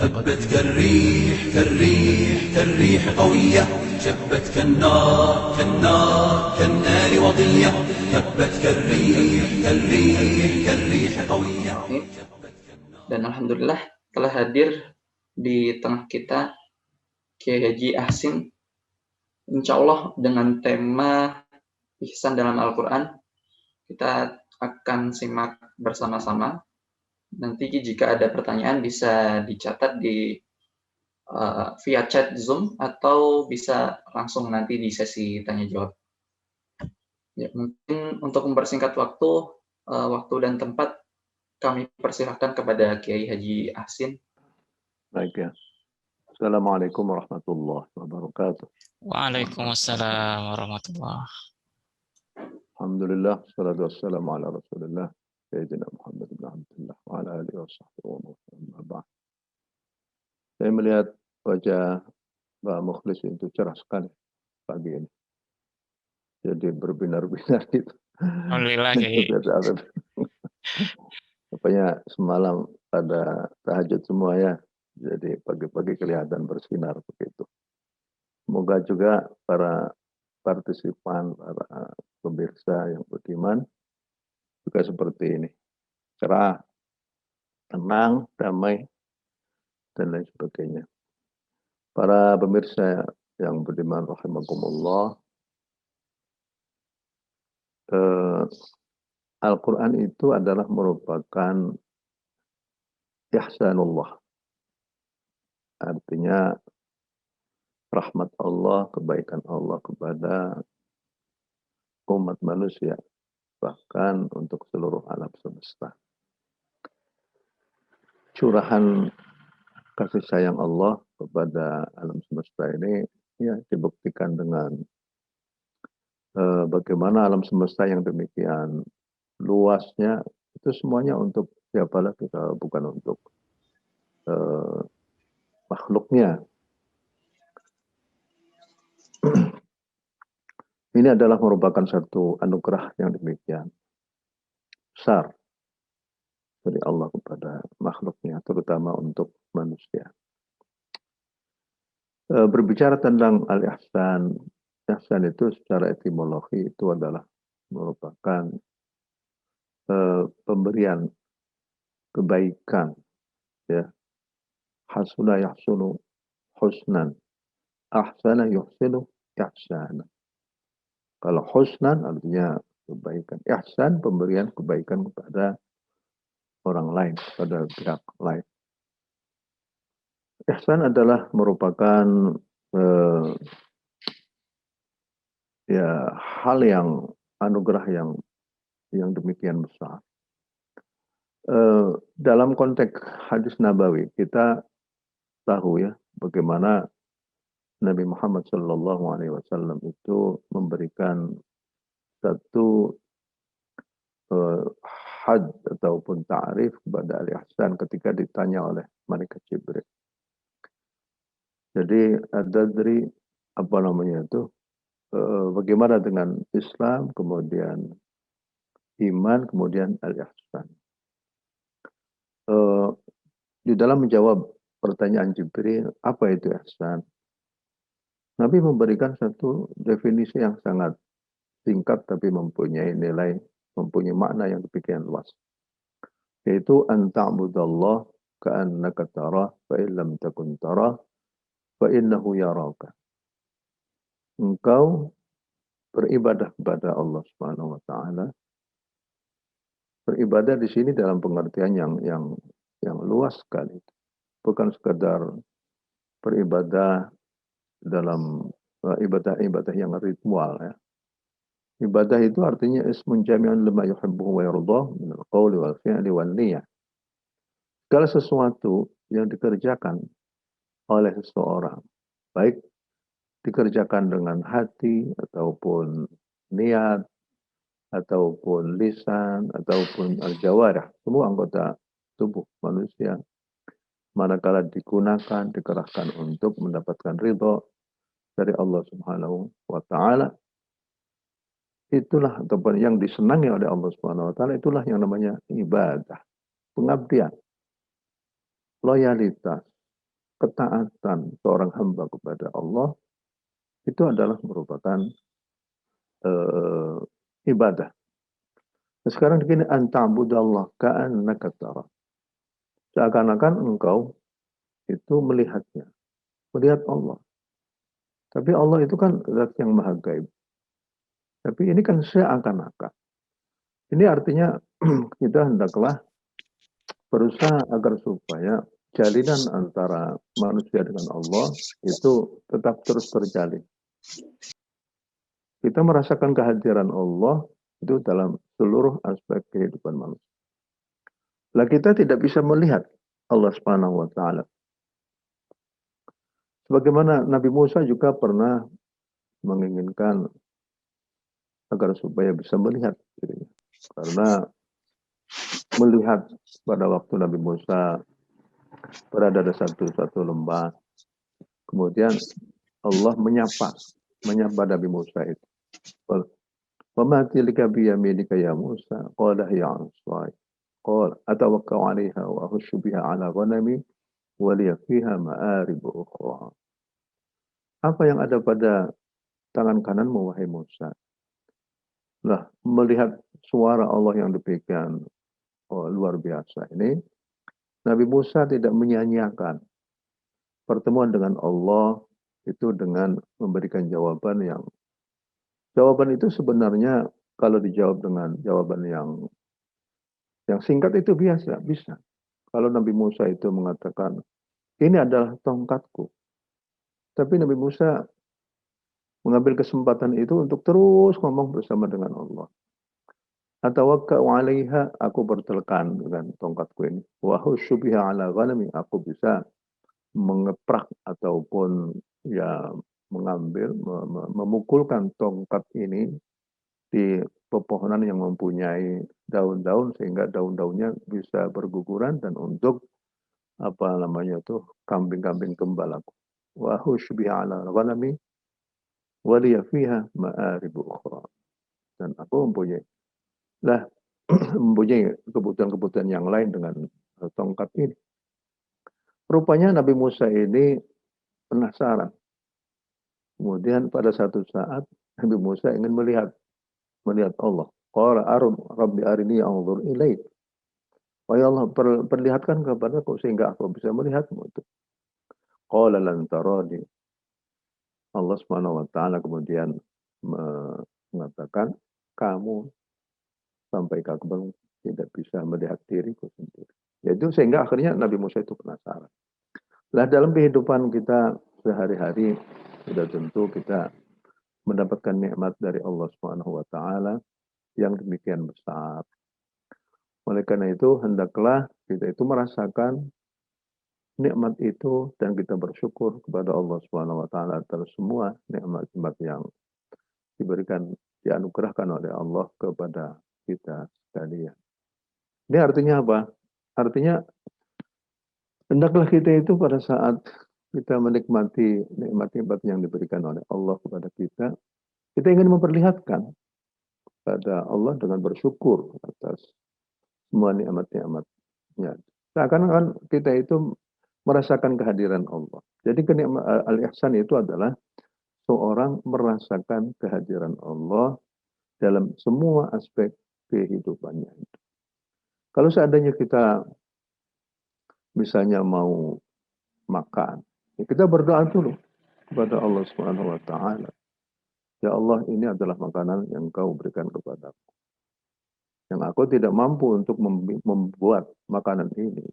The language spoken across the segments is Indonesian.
هبت كالريح كالريح كالريح قوية شبت كالنار كالنار كالنار وضية هبت كالريح كالريح كالريح قوية. Dan alhamdulillah telah hadir di tengah kita Kiai Haji Ahsin, insya Allah dengan tema ihsan dalam Al-Quran. Kita akan simak bersama-sama. Nanti jika ada pertanyaan bisa dicatat di via chat Zoom atau bisa langsung nanti di sesi tanya jawab. Ya, mungkin untuk mempersingkat waktu dan tempat, kami persilahkan kepada Kiai Haji Ahsin. Baik ya. Assalamualaikum warahmatullahi wabarakatuh. Waalaikumsalam warahmatullahi. Alhamdulillah, salatu wassalamu ala rasulillah, Sayyidina Muhammad bin Abdullah, wa ala alihi wa sahbihi wa sallam. Saya melihat wajah Mbak Mukhlis itu cerah sekali pagi ini. Jadi berbinar-binar gitu. Alhamdulillah, Kiai. Rupanya semalam pada tahajud semua ya. Jadi pagi-pagi kelihatan bersinar begitu. Semoga juga para partisipan, para pemirsa yang beriman juga seperti ini. Cerah, tenang, damai, dan lain sebagainya. Para pemirsa yang beriman rahimakumullah, Al-Quran itu adalah merupakan ihsanullah. Artinya rahmat Allah, kebaikan Allah kepada umat manusia, bahkan untuk seluruh alam semesta. Curahan kasih sayang Allah kepada alam semesta ini ya dibuktikan dengan bagaimana alam semesta yang demikian luasnya itu semuanya untuk siapa lagi kalau bukan untuk makhluknya. Ini adalah merupakan satu anugerah yang demikian besar dari Allah kepada makhluknya, terutama untuk manusia. Berbicara tentang al-ihsan, ihsan itu secara etimologi itu adalah merupakan pemberian kebaikan, ya. Hasuna yahsunu husnan, ahsana yuhsinu ihsana. Kalau husnan artinya kebaikan, ihsan pemberian kebaikan kepada orang lain, pada pihak lain. Ihsan adalah merupakan ya hal yang anugerah yang demikian besar. Dalam konteks hadis Nabawi kita tahu ya bagaimana Nabi Muhammad SAW itu memberikan satu had ataupun ta'rif kepada al-ihsan ketika ditanya oleh malaikat Jibril. Jadi ada dari apa namanya itu bagaimana dengan Islam, kemudian iman, kemudian al-ihsan. Di dalam menjawab pertanyaan Jibril, apa itu ihsan? Nabi memberikan satu definisi yang sangat singkat tapi mempunyai nilai, mempunyai makna yang demikian luas. Yaitu an ta'budallah ka'annaka tarah fa in lam takun tarah fa innahu yaraka. Engkau beribadah kepada Allah Subhanahu wa taala. Beribadah di sini dalam pengertian yang luas sekali. Bukan sekadar beribadah dalam ibadah-ibadah yang ritual ya. Ibadah itu artinya ismun jami'un lima yuhibbuhu wa yardah min al-qawli wal fi'li wal niyyah. Segala sesuatu yang dikerjakan oleh seseorang, baik dikerjakan dengan hati ataupun niat ataupun lisan ataupun al-jawarih, semua anggota tubuh manusia manakala digunakan, dikerahkan untuk mendapatkan ridha dari Allah Subhanahu wa taala, itulah ataupun yang disenangi oleh Allah Subhanahu wa taala, itulah yang namanya ibadah, pengabdian, loyalitas, ketaatan seorang hamba kepada Allah itu adalah merupakan ibadah. Nah, sekarang begini, anta'budallah ka'annaka tara. Seakan-akan engkau itu melihatnya, melihat Allah. Tapi Allah itu kan zat yang maha gaib. Tapi ini kan seakan-akan. Ini artinya kita hendaklah berusaha agar supaya jalinan antara manusia dengan Allah itu tetap terus terjalin. Kita merasakan kehadiran Allah itu dalam seluruh aspek kehidupan manusia. Lah kita tidak bisa melihat Allah Subhanahu wa taala. Sebagaimana Nabi Musa juga pernah menginginkan agar supaya bisa melihat dirinya. Karena melihat pada waktu Nabi Musa berada di satu lembah, kemudian Allah menyapa Nabi Musa itu. Wa ma tilka bi yaminika ya Musa? Qala hiya 'asai. Qala atawakkau 'alaiha wa ahussu biha 'ala ghanami wa liya fiha ma'arib ukhra. Apa yang ada pada tangan kananmu wahai Musa? Nah, melihat suara Allah yang demikian luar biasa ini, Nabi Musa tidak menyia-nyiakan pertemuan dengan Allah itu dengan memberikan jawaban itu sebenarnya kalau dijawab dengan jawaban yang singkat itu bisa. Kalau Nabi Musa itu mengatakan, ini adalah tongkatku. Tapi Nabi Musa mengambil kesempatan itu untuk terus ngomong bersama dengan Allah. Atawakkau 'alaiha, aku bertelekan dengan tongkatku ini. Wa hussu biha 'ala ghanami, aku bisa mengeprak ataupun ya mengambil, memukulkan tongkat ini di pepohonan yang mempunyai daun-daun sehingga daun-daunnya bisa berguguran dan untuk kambing-kambing gembalaku. Wa hussu biha 'ala ghanami wa liya fiha ma'arib ukhra. Dan aku mempunyai kebutuhan-kebutuhan yang lain dengan tongkat ini. Rupanya Nabi Musa ini penasaran. Kemudian pada satu saat Nabi Musa ingin melihat Allah. Qala rabbi arini anzur ilaik. Wahai Allah, perlihatkan kepadaku sehingga aku bisa melihatmu itu. Qala lan tarani. Allah Subhanahu wa taala kemudian mengatakan, kamu sampai kamu tidak bisa melihat diriku sendiri. Yaitu sehingga akhirnya Nabi Musa itu penasaran. Lah dalam kehidupan kita sehari-hari sudah tentu kita mendapatkan nikmat dari Allah Subhanahu wa taala yang demikian besar. Oleh karena itu hendaklah kita itu merasakan nikmat itu dan kita bersyukur kepada Allah Subhanahu wa taala atas semua nikmat-nikmat yang dianugerahkan oleh Allah kepada kita sekalian. Ini artinya apa? Artinya hendaklah kita itu pada saat kita menikmati nikmat-nikmat yang diberikan oleh Allah kepada kita ingin memperlihatkan kepada Allah dengan bersyukur atas semua nikmat-nikmatnya. Seakan-akan kita itu merasakan kehadiran Allah. Jadi al-ihsan itu adalah seorang merasakan kehadiran Allah dalam semua aspek kehidupannya. Kalau seandainya kita misalnya mau makan, kita berdoa dulu kepada Allah Subhanahu wa taala. Ya Allah, ini adalah makanan yang Kau berikan kepadaku. Yang aku tidak mampu untuk membuat makanan ini.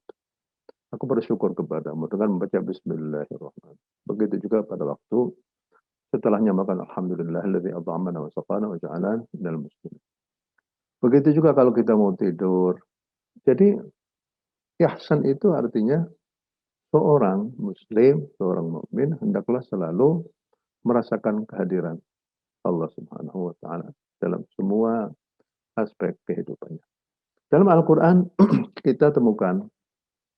Aku bersyukur kepadamu dengan membaca Bismillahirrahmanirrahim. Begitu juga pada waktu setelahnya makan Alhamdulillahilladzi at'amana wa saqana wa ja'alana minal muslimin. Begitu juga kalau kita mau tidur. Jadi ihsan itu artinya seorang muslim, seorang mukmin hendaklah selalu merasakan kehadiran Allah Subhanahu wa taala dalam semua aspek kehidupannya. Dalam Al-Qur'an kita temukan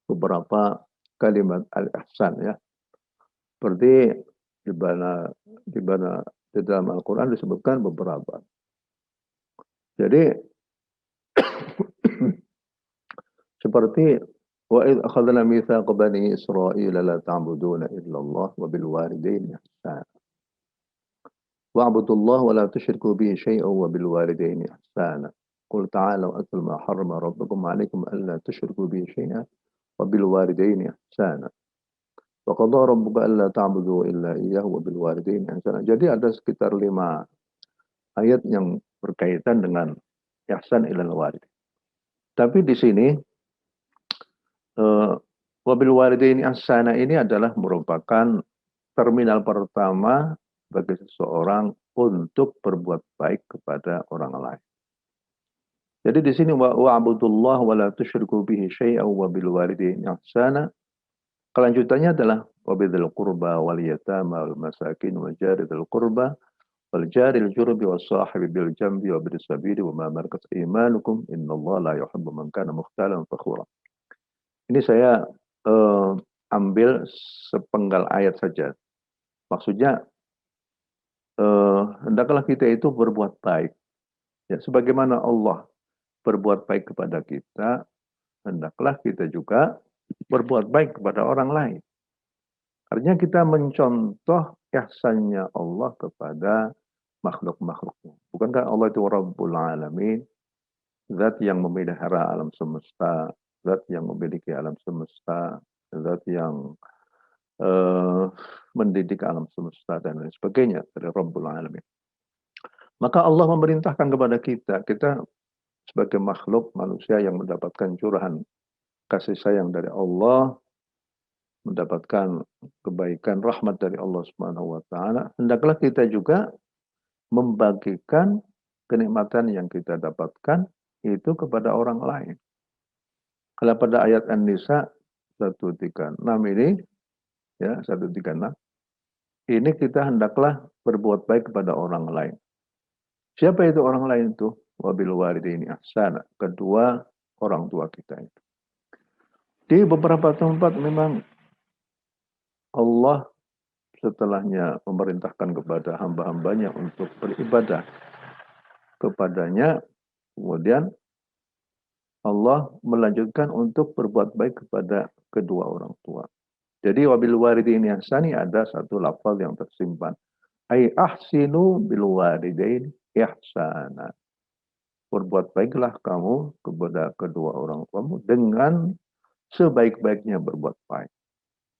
beberapa kalimat al-ihsan ya. Seperti di dalam Al-Qur'an disebutkan beberapa. Jadi seperti وإذ أخذنا ميثاق بني إسرائيل لا تعبدون إلا الله وبالوالدين إحسانا واعبدوا الله ولا تشركوا به شيئا وبالوالدين إحسانا قل تعالوا أتل ما حرم ربكم عليكم ألا تشركوا به شيئا وبالوالدين إحسانا وقضى ربك ألا تعبدوا إلا إياه وبالوالدين إحسانا. Jadi ada sekitar 5 ayat yang berkaitan dengan ihsan ilal walid. Tapi di sini wabil walidaini ihsana ini adalah merupakan terminal pertama bagi seseorang untuk berbuat baik kepada orang lain. Jadi di sini wa'budullah wa la tusyriku bihi syai'an wa bil walidaini ihsana. Kelanjutannya adalah wabidzil qurba wal yatama wal masakin wa jaril qurba wal jaril junubi was sahibi bil jambi wa bis sabili wa ma malakat imanukum innallaha la yuhibbu man kana mukhtalan fakhura. Ini saya ambil sepenggal ayat saja. Maksudnya hendaklah kita itu berbuat baik. Ya, sebagaimana Allah berbuat baik kepada kita, hendaklah kita juga berbuat baik kepada orang lain. Artinya kita mencontoh ihsannya Allah kepada makhluk-makhluknya. Bukankah Allah itu Rabbul Alamin, zat yang memelihara alam semesta, zat yang memiliki alam semesta, zat yang mendidik alam semesta dan lain sebagainya dari Rabbul Alamin. Maka Allah memerintahkan kepada kita sebagai makhluk manusia yang mendapatkan curahan kasih sayang dari Allah, mendapatkan kebaikan rahmat dari Allah Subhanahu wa taala, hendaklah kita juga membagikan kenikmatan yang kita dapatkan itu kepada orang lain. Kalau pada ayat An-Nisa 136 ini, ya 136, ini kita hendaklah berbuat baik kepada orang lain. Siapa itu orang lain itu? Wabil walidaini ihsana, kedua orang tua kita itu. Di beberapa tempat memang Allah setelahnya memerintahkan kepada hamba-hambanya untuk beribadah kepadanya, kemudian Allah melanjutkan untuk berbuat baik kepada kedua orang tua. Jadi wabil walidaini ihsani ada satu lafaz yang tersimpan. Ai ahsinu bil walidaini ihsana. Berbuat baiklah kamu kepada kedua orang tuamu dengan sebaik-baiknya berbuat baik.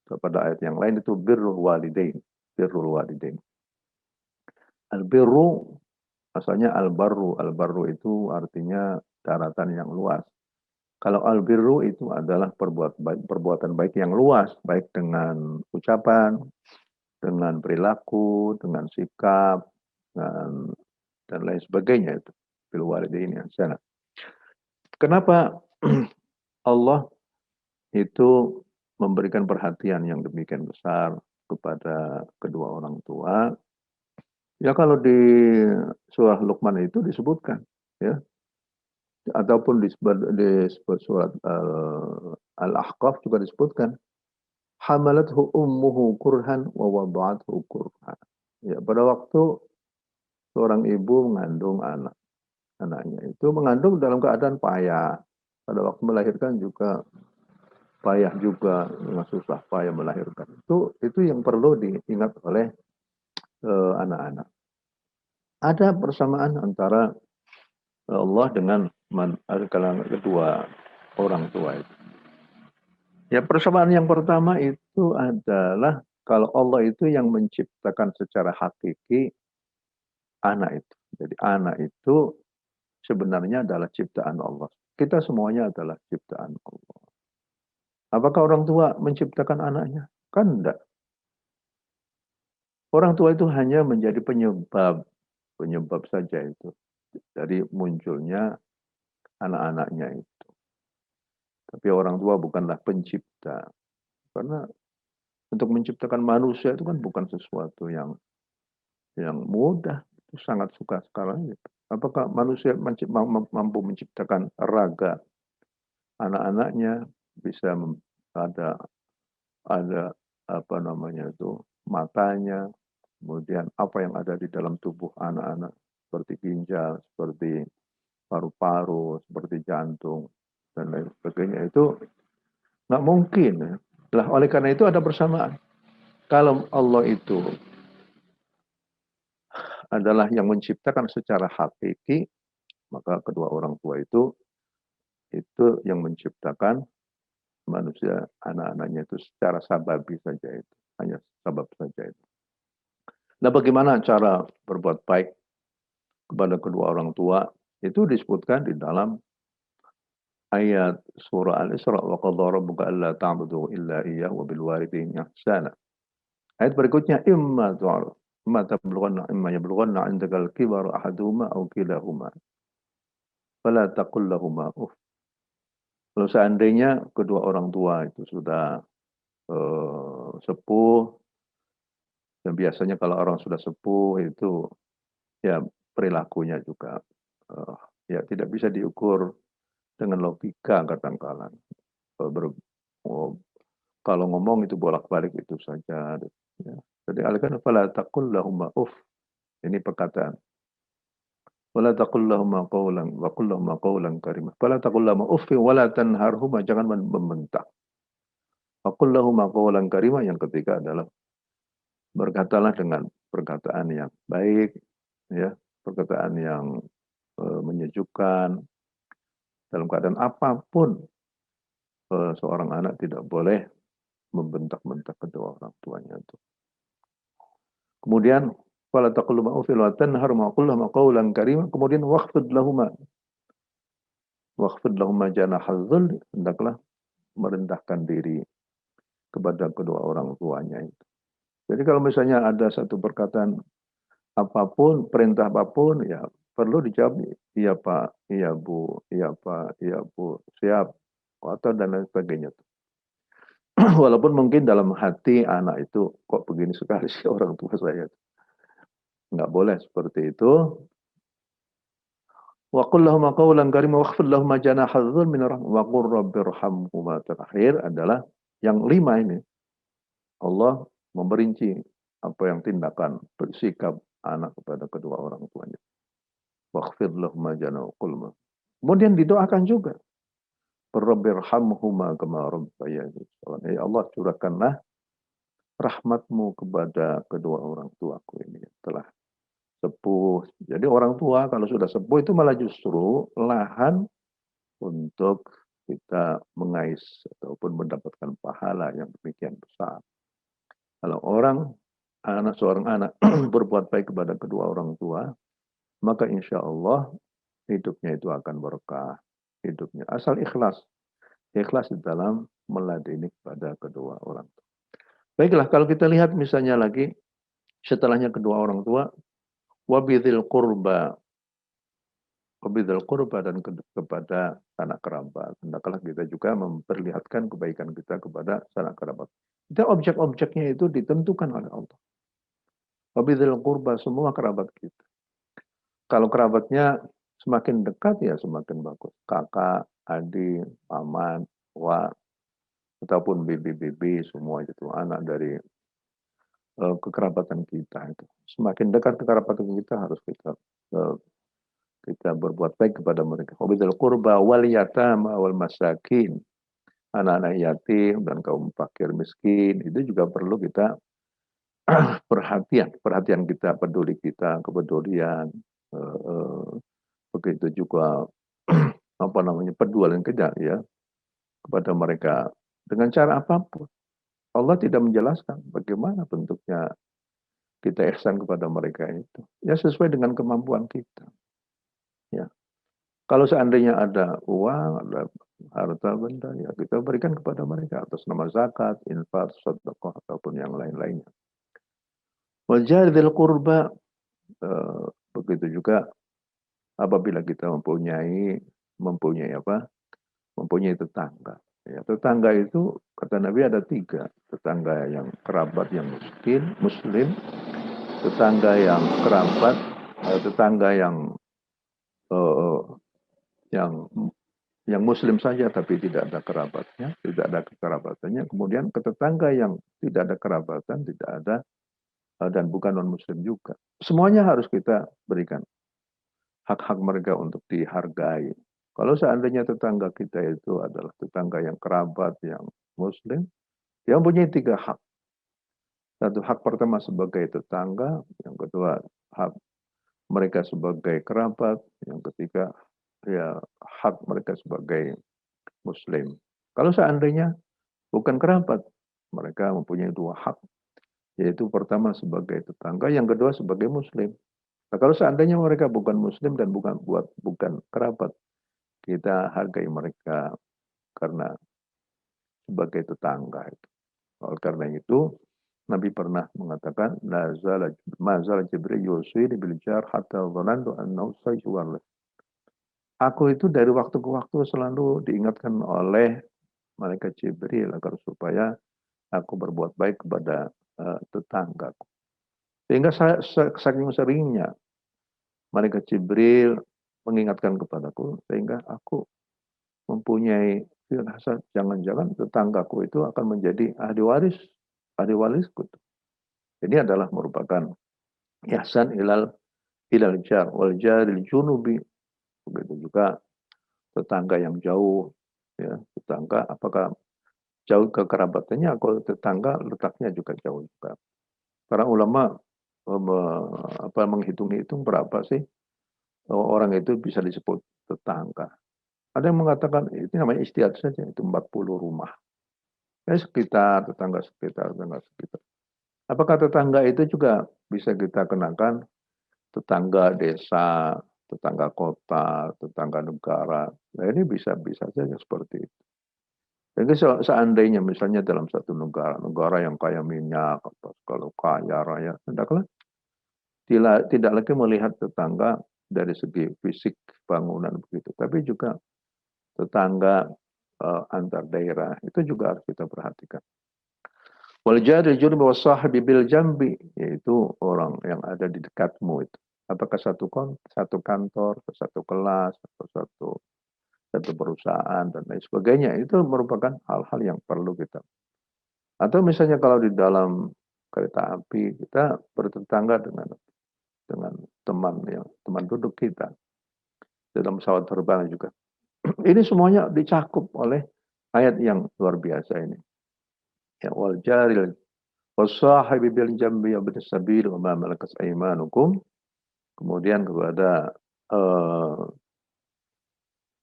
Pada ayat yang lain itu birrul walidain, birrul walidain. Al-birru asalnya al-barru, al-barru itu artinya daratan yang luas. Kalau al-birru itu adalah perbuatan baik yang luas, baik dengan ucapan, dengan perilaku, dengan sikap, dan lain sebagainya itu. Bil walidaini ihsana. Kenapa Allah itu memberikan perhatian yang demikian besar kepada kedua orang tua? Ya kalau di surah Luqman itu disebutkan, ya. Ataupun di surat Al-Ahqaf juga disebutkan hamalathu ummuhu kurhan wa wada'athu kurhan. Ya, pada waktu seorang ibu mengandung anaknya itu mengandung dalam keadaan payah. Pada waktu melahirkan juga payah juga, dengan susah payah melahirkan. Itu yang perlu diingat oleh anak-anak. Ada persamaan antara Allah dengan kedua orang tua itu. Ya, persamaan yang pertama itu adalah kalau Allah itu yang menciptakan secara hakiki anak itu. Jadi anak itu sebenarnya adalah ciptaan Allah. Kita semuanya adalah ciptaan Allah. Apakah orang tua menciptakan anaknya? Kan enggak. Orang tua itu hanya menjadi penyebab saja itu. Dari munculnya anak-anaknya itu. Tapi orang tua bukanlah pencipta. Karena untuk menciptakan manusia itu kan bukan sesuatu yang mudah. Itu sangat suka sekali. Apakah manusia mampu menciptakan raga anak-anaknya, bisa ada apa namanya itu matanya, kemudian apa yang ada di dalam tubuh anak-anak seperti ginjal, seperti paru-paru, seperti jantung dan lain sebagainya, itu Nggak mungkin. Ya. Lah, oleh karena itu ada bersamaan. Kalau Allah itu adalah yang menciptakan secara hakiki, maka kedua orang tua itu yang menciptakan manusia, anak-anaknya itu secara sababi saja itu. Hanya sabab saja itu. Nah, bagaimana cara berbuat baik kepada kedua orang tua? Itu disebutkan di dalam ayat surah Al-Isra, wa qadha rabbuka alla ta'budu illa iyyahu wa bil walidayni ihsana. Ayat berikutnya, imma yablughanna 'indaka al-kibara ahaduhuma aw kilahuma fala taqul lahumā uff. Kalau seandainya kedua orang tua itu sudah sepuh, dan biasanya kalau orang sudah sepuh itu ya perilakunya juga ya tidak bisa diukur dengan logika kadang-kala. Kalau ngomong itu bolak-balik itu saja. Ya. Jadi alaikan fala taqul lahumā uff. Ini perkataan. Wala taqul lahumā qawlan wa qul lahumā qawlan karimah. Fala taqul lahumā uff wa la tanharhumā, jangan membentak. Wa qul lahumā qawlan karimah, yang ketiga adalah berkatalah dengan perkataan yang baik, ya, perkataan yang menyejukkan. Dalam keadaan apapun seorang anak tidak boleh membentak-bentak kedua orang tuanya itu. Kemudian fala taqul lahumā uff wa la tanharhumā wa qul lahumā qawlan karimah. Kemudian waqfid lahumā janahal dhulli, hendaklah merendahkan diri kepada kedua orang tuanya itu. Jadi kalau misalnya ada satu perkataan apapun, perintah apapun, ya perlu dijawab, iya Pak, iya Bu, iya Pak, iya Bu, siap, atau dan lain sebagainya. Walaupun mungkin dalam hati anak itu, kok begini sekali sih orang tua saya. Nggak boleh seperti itu. Wa qul lahumā qawlan karimah wakhfid lahumā janahal dhulli minar rahmah wa qur rabbirhamhumā. Terakhir adalah yang 5 ini. Allah memperinci apa yang tindakan bersikap anak kepada kedua orang tuanya. Wakhfid lahumā janahal dhulli. Kemudian didoakan juga. Rabbirhamhumā kamā rabbayani shaghīran. Ya Allah, curahkanlah rahmatmu kepada kedua orang tuaku ini yang telah sepuh. Jadi orang tua kalau sudah sepuh itu malah justru lahan untuk kita mengais ataupun mendapatkan pahala yang demikian besar. Kalau seorang anak berbuat baik kepada kedua orang tua, maka insya Allah hidupnya itu akan berkah. Hidupnya asal ikhlas di dalam meladeni kepada kedua orang tua. Baiklah, kalau kita lihat misalnya lagi setelahnya kedua orang tua, wabidil qurba dan kepada sanak kerabat. Hendaklah kita juga memperlihatkan kebaikan kita kepada sanak kerabat. Itu objek-objeknya itu ditentukan oleh Allah. Wabidil qurba, semua kerabat kita. Kalau kerabatnya semakin dekat ya semakin bagus. Kakak, adik, paman, tua, ataupun bibi-bibi, semua itu anak dari kekerabatan kita itu. Semakin dekat kekerabatan kita harus kita berbuat baik kepada mereka. Wabidil qurba wal yatama wal masakin. Anak-anak yatim dan kaum fakir miskin itu juga perlu kita perhatian kita, peduli kita, kepedulian, begitu juga pedulian kita ya kepada mereka dengan cara apapun. Allah tidak menjelaskan bagaimana bentuknya kita ihsan kepada mereka itu. Ya sesuai dengan kemampuan kita. Ya. Kalau seandainya ada uang, ada harta benda, ya kita berikan kepada mereka atas nama zakat, infak, sedekah ataupun yang lain-lainnya. Wal jaril qurba, begitu juga apabila kita mempunyai tetangga. Ya, tetangga itu kata Nabi ada 3. Tetangga yang kerabat yang muslim, tetangga yang kerabat, tetangga yang muslim saja tapi tidak ada kerabatnya, tidak ada kekerabatannya. Kemudian ke tetangga yang tidak ada kerabatan, tidak ada dan bukan non muslim juga. Semuanya harus kita berikan hak-hak mereka untuk dihargai. Kalau seandainya tetangga kita itu adalah tetangga yang kerabat, yang muslim, dia mempunyai 3 hak. Satu, hak pertama sebagai tetangga, yang kedua hak mereka sebagai kerabat, yang ketiga ya hak mereka sebagai muslim. Kalau seandainya bukan kerabat, mereka mempunyai 2 hak, yaitu pertama sebagai tetangga, yang kedua sebagai muslim. Nah, kalau seandainya mereka bukan muslim dan bukan kerabat, kita hargai mereka karena sebagai tetangga itu. Oleh karena itu, Nabi pernah mengatakan, mazal Jibril yusini bil jar hatta dhanantu annahu sayuwar. Aku itu dari waktu ke waktu selalu diingatkan oleh malaikat Jibril agar supaya aku berbuat baik kepada tetanggaku. Sehingga saking seringnya malaikat Jibril mengingatkan kepadaku, sehingga aku mempunyai firasat jangan-jangan tetanggaku itu akan menjadi ahli warisku. Ini adalah merupakan ihsan ilal jar wal jaril junubi. Begitu juga tetangga yang jauh, ya, tetangga apakah jauh kekerabatannya, kalau tetangga letaknya juga jauh juga. Para ulama menghitung-hitung berapa sih orang itu bisa disebut tetangga. Ada yang mengatakan itu namanya istihad saja, itu 40 rumah. Tetangga sekitar. Apakah tetangga itu juga bisa kita kenakan tetangga desa, tetangga kota, tetangga negara? Nah, ini bisa saja seperti itu. Jadi seandainya misalnya dalam satu negara yang kaya minyak, atau kalau kaya raya, hendaklah tidak lagi melihat tetangga dari segi fisik bangunan begitu, tapi juga tetangga antar daerah itu juga harus kita perhatikan. Wal jari junubi wasahibi bil jambi, yaitu orang yang ada di dekatmu itu. Apakah satu kantor, satu kelas, atau satu perusahaan dan lain sebagainya, itu merupakan hal-hal yang perlu kita. Atau misalnya kalau di dalam kereta api kita bertetangga dengan teman duduk kita, dalam pesawat terbang juga. Ini semuanya dicakup oleh ayat yang luar biasa ini. Ya, wal jaril wasahibi bil jambi wa bin sabil wa ma malakat aymanukum. Kemudian kepada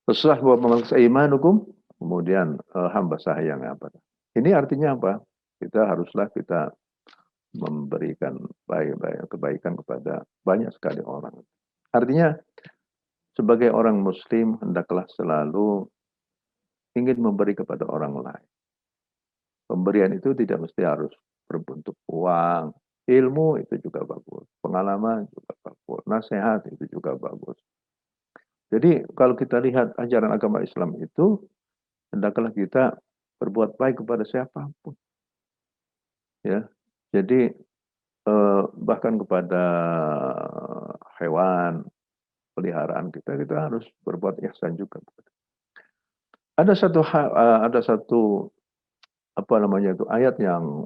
wasahibi wa ma malakat aymanukum, kemudian hamba sahaya yang apa. Ini artinya apa? Kita memberikan kebaikan kepada banyak sekali orang. Artinya sebagai orang muslim hendaklah selalu ingin memberi kepada orang lain. Pemberian itu tidak mesti harus berbentuk uang, ilmu itu juga bagus, pengalaman juga bagus, nasihat itu juga bagus. Jadi kalau kita lihat ajaran agama Islam itu, hendaklah kita berbuat baik kepada siapapun. Ya, jadi bahkan kepada hewan peliharaan kita harus berbuat ihsan juga. Ada satu ayat yang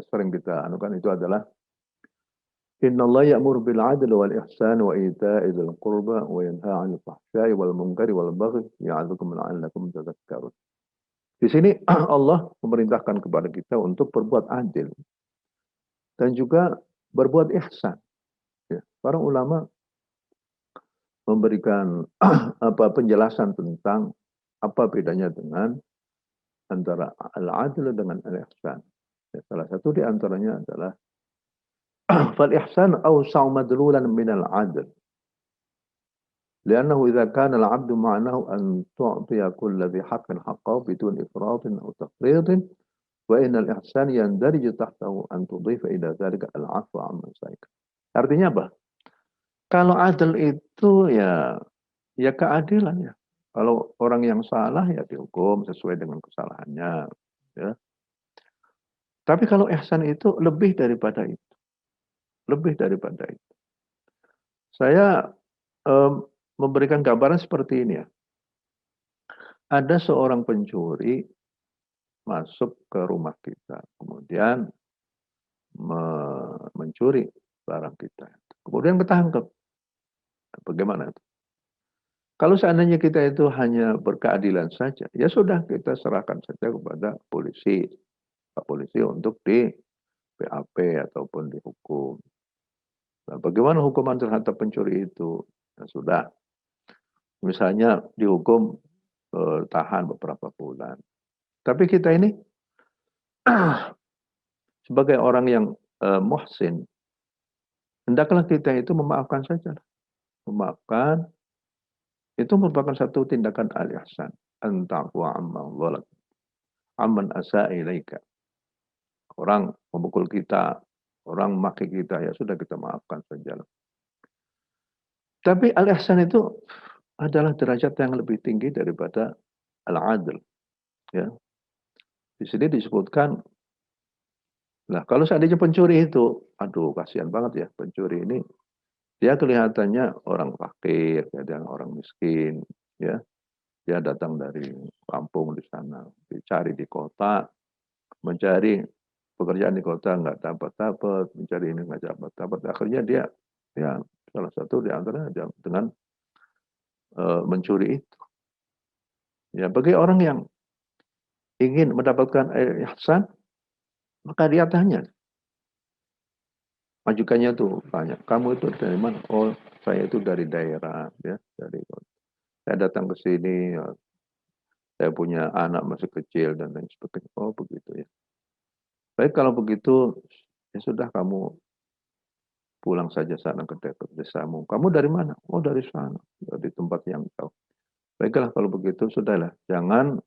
sering kita anukan, itu adalah Innallaha ya'muru bil 'adli wal ihsani wa ita'i dzil qurba wa yanha 'anil fahsya'i wal munkari wal baghi ya'idzukum la'allakum tadhakkarun. Di sini Allah memerintahkan kepada kita untuk berbuat adil dan juga berbuat ihsan. Ya, para ulama memberikan penjelasan tentang apa bedanya dengan antara al-adl dengan al-ihsan. Ya, salah satu di antaranya adalah fal ihsan awsa'u madlulan min al-adl. لأنه إذا كان العبد معناه أن تعطي كل ذي حق حقه بدون إفراط أو تفريط وإن الإحسان يندرج تحته أن تضيف إلى ذلك العفو عمن سائك. Artinya apa? Kalau adil itu ya keadilan ya. Kalau orang yang salah ya dihukum sesuai dengan kesalahannya. Ya. Tapi kalau ihsan itu lebih daripada itu. Lebih daripada itu. Saya memberikan gambaran seperti ini ya. Ada seorang pencuri masuk ke rumah kita, kemudian mencuri barang kita. Kemudian ketangkep. Bagaimana itu? Kalau seandainya kita itu hanya berkeadilan saja, ya sudah kita serahkan saja kepada polisi, Pak polisi untuk di BAP ataupun dihukum. Nah, bagaimana hukuman terhadap pencuri itu? Ya sudah, misalnya dihukum tahan beberapa bulan. Tapi kita ini sebagai orang yang muhsin, hendaklah kita itu memaafkan saja. Memaafkan itu merupakan satu tindakan al-ihsan. Anta'wa amman zalam, amman asa'a ilaika. Orang memukul kita, orang maki kita, ya sudah kita maafkan saja. Tapi al-ihsan itu adalah derajat yang lebih tinggi daripada al-adl. Ya. Di sini disebutkan, nah kalau seandainya pencuri itu, aduh kasihan banget ya pencuri ini. Dia kelihatannya orang fakir, kadang orang miskin, ya. Dia datang dari kampung di sana, dicari di kota, mencari pekerjaan di kota nggak dapat, mencari ini nggak dapat. Akhirnya dia, ya salah satu di antara dengan mencuri itu. Ya bagi orang yang ingin mendapatkan ihsan, maka dia tanya, majukannya tuh tanya, kamu itu dari mana? Oh, saya itu dari daerah, ya dari. Saya datang ke sini, ya, saya punya anak masih kecil dan lain sebagainya. Oh begitu ya. Baik kalau begitu, ya sudah kamu pulang saja sana ke desamu. Kamu dari mana? Oh dari sana, dari tempat yang jauh. Baiklah kalau begitu, sudahlah. Jangan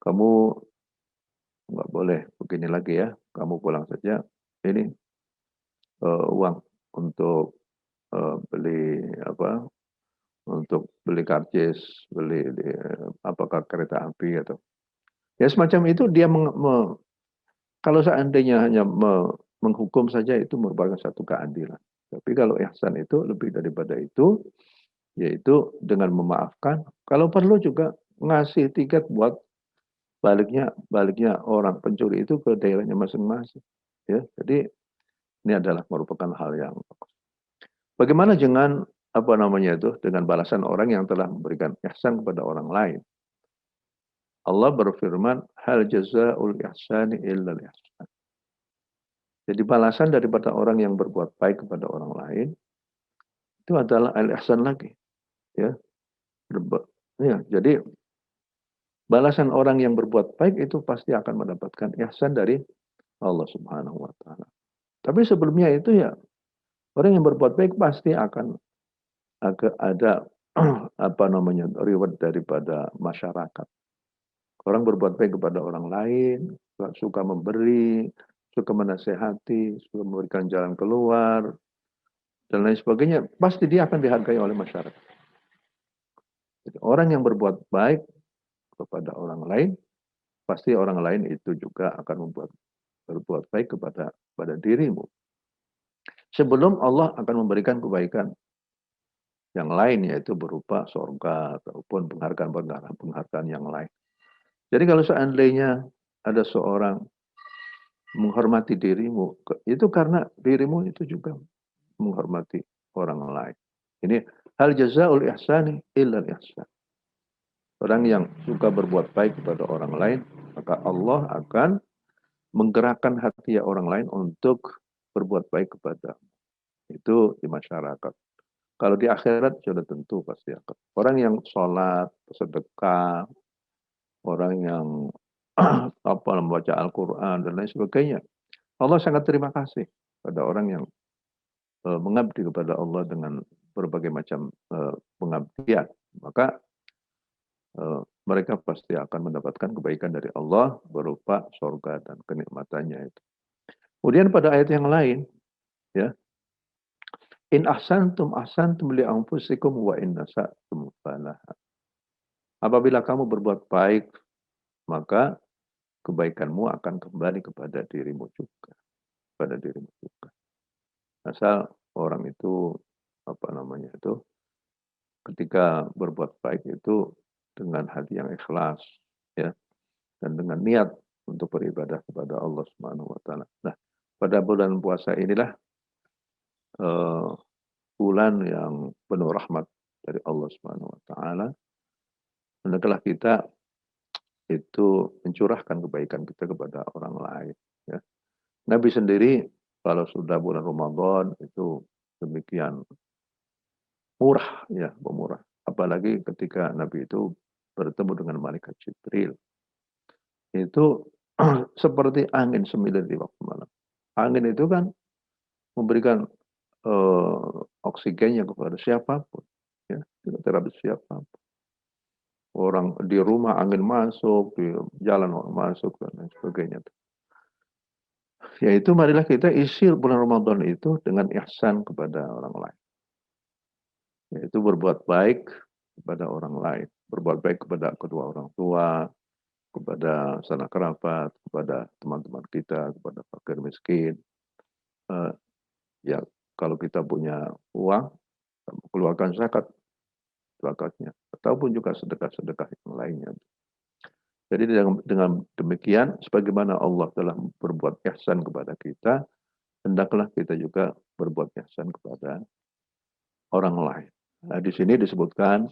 kamu nggak boleh begini lagi ya. Kamu pulang saja. Ini uang untuk beli apa? Untuk beli karcis, beli apakah kereta api atau ya semacam itu. Dia kalau seandainya hanya menghukum saja itu merupakan satu keadilan. Tapi kalau ihsan itu lebih daripada itu, yaitu dengan memaafkan. Kalau perlu juga ngasih tiket buat baliknya orang pencuri itu ke daerahnya masing-masing. Ya, jadi ini adalah merupakan hal yang bagus. Bagaimana dengan apa namanya itu dengan balasan orang yang telah memberikan ihsan kepada orang lain? Allah berfirman, hal jazaa'ul ihsani illa al-ihsan. Jadi balasan daripada orang yang berbuat baik kepada orang lain itu adalah al-ihsan lagi, ya. Ya, jadi balasan orang yang berbuat baik itu pasti akan mendapatkan ihsan dari Allah Subhanahu wa taala. Tapi sebelumnya itu ya orang yang berbuat baik pasti akan ada apa namanya reward daripada masyarakat. Orang berbuat baik kepada orang lain, suka memberi, suka menasehati, suka memberikan jalan keluar, dan lain sebagainya, pasti dia akan dihargai oleh masyarakat. Jadi, orang yang berbuat baik kepada orang lain, pasti orang lain itu juga akan berbuat baik kepada dirimu. Sebelum Allah akan memberikan kebaikan yang lain, yaitu berupa surga ataupun penghargaan yang lain. Jadi kalau seandainya ada seorang menghormati dirimu, itu karena dirimu itu juga menghormati orang lain. Ini hal jazaa'ul ihsani illa al-ihsan. Orang yang suka berbuat baik kepada orang lain, maka Allah akan menggerakkan hati orang lain untuk berbuat baik kepada itu di masyarakat. Kalau di akhirat sudah tentu pasti akan. Orang yang sholat, sedekah, orang yang membaca Al-Quran dan lain sebagainya, Allah sangat terima kasih pada orang yang mengabdi kepada Allah dengan berbagai macam pengabdian. Maka mereka pasti akan mendapatkan kebaikan dari Allah berupa surga dan kenikmatannya itu. Kemudian pada ayat yang lain, ya, in ahsantum li anfusikum wa in nasa'tum falaha. Apabila kamu berbuat baik, maka kebaikanmu akan kembali kepada dirimu juga. Pada dirimu juga. Asal orang itu apa namanya itu ketika berbuat baik itu dengan hati yang ikhlas, ya, dan dengan niat untuk beribadah kepada Allah Subhanahu wa taala. Nah, pada bulan puasa inilah bulan yang penuh rahmat dari Allah Subhanahu wa taala. Ta'ala, hendaklah kita itu mencurahkan kebaikan kita kepada orang lain. Ya. Nabi sendiri kalau sudah bulan Ramadan itu demikian murah, ya, pemurah. Apalagi ketika Nabi itu bertemu dengan malaikat Jibril. Itu seperti angin semilir di waktu malam. Angin itu kan memberikan oksigennya kepada siapapun, ya, terhadap siapapun. Orang di rumah angin masuk, di jalan orang masuk dan lain sebagainya. Yaitu marilah kita isi bulan Ramadan itu dengan ihsan kepada orang lain. Yaitu berbuat baik kepada orang lain, berbuat baik kepada kedua orang tua, kepada sanak kerabat, kepada teman-teman kita, kepada fakir miskin. Ya, kalau kita punya uang, keluarkan zakatnya, ataupun juga sedekah-sedekah yang lainnya. Jadi dengan demikian, sebagaimana Allah telah berbuat ihsan kepada kita, hendaklah kita juga berbuat ihsan kepada orang lain. Nah, di sini disebutkan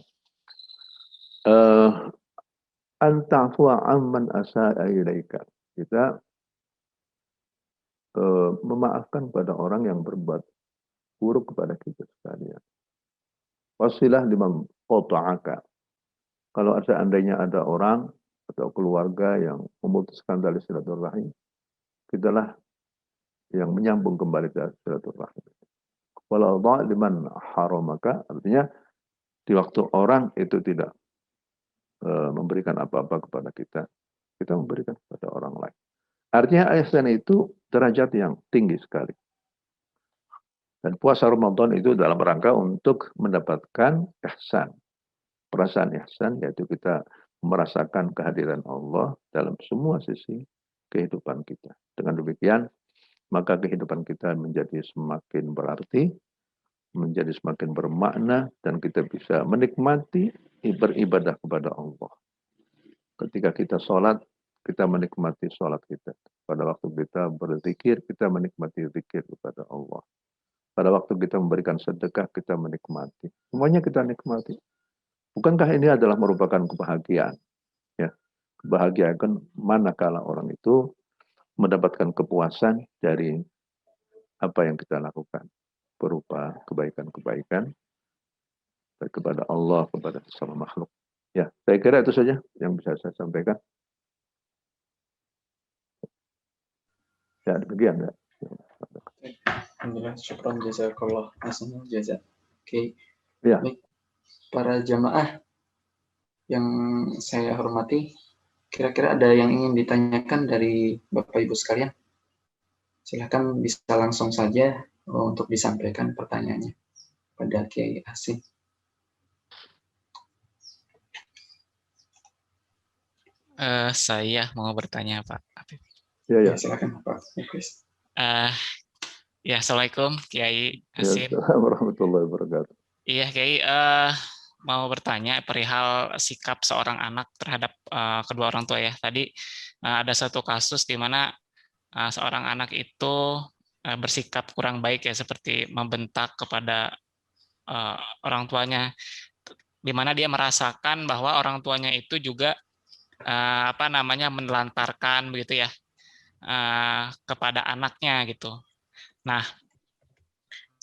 anta'fu'a amman asa'a ilaika. Kita memaafkan pada orang yang berbuat buruk kepada kita sekalian. Wasilah liman qata'aka. Kalau seandainya ada orang atau keluarga yang memutuskan tali silaturahim, kitalah yang menyambung kembali ke silaturahim. Walau liman haramaka, artinya di waktu orang itu tidak memberikan apa-apa kepada kita, kita memberikan kepada orang lain. Artinya ihsan itu derajat yang tinggi sekali. Dan puasa Ramadan itu dalam rangka untuk mendapatkan ihsan. Perasaan ihsan yaitu kita merasakan kehadiran Allah dalam semua sisi kehidupan kita. Dengan demikian, maka kehidupan kita menjadi semakin berarti, menjadi semakin bermakna, dan kita bisa menikmati beribadah kepada Allah. Ketika kita sholat, kita menikmati sholat kita. Pada waktu kita berzikir, kita menikmati zikir kepada Allah. Pada waktu kita memberikan sedekah, kita menikmati. Semuanya kita nikmati. Bukankah ini adalah merupakan kebahagiaan? Ya, kebahagiaan manakala orang itu mendapatkan kepuasan dari apa yang kita lakukan berupa kebaikan-kebaikan kepada Allah, kepada sesama makhluk. Ya, saya kira itu saja yang bisa saya sampaikan. Ya, demikian ya. Alhamdulillah, syukran jazakallah hasanul jazak. Oke. Ya. Baik. Para jamaah yang saya hormati, kira-kira ada yang ingin ditanyakan dari Bapak Ibu sekalian? Silakan bisa langsung saja untuk disampaikan pertanyaannya pada Kiai Hasim. Saya mau bertanya, Pak. Ya. Silakan Pak Chris. Ya, Assalamualaikum Kiai Hasim. Assalamualaikum warahmatullahi wabarakatuh. Iya, Kiai, mau bertanya perihal sikap seorang anak terhadap kedua orang tua ya. Tadi ada satu kasus di mana seorang anak itu bersikap kurang baik ya, seperti membentak kepada orang tuanya, di mana dia merasakan bahwa orang tuanya itu juga menelantarkan begitu ya kepada anaknya gitu. Nah,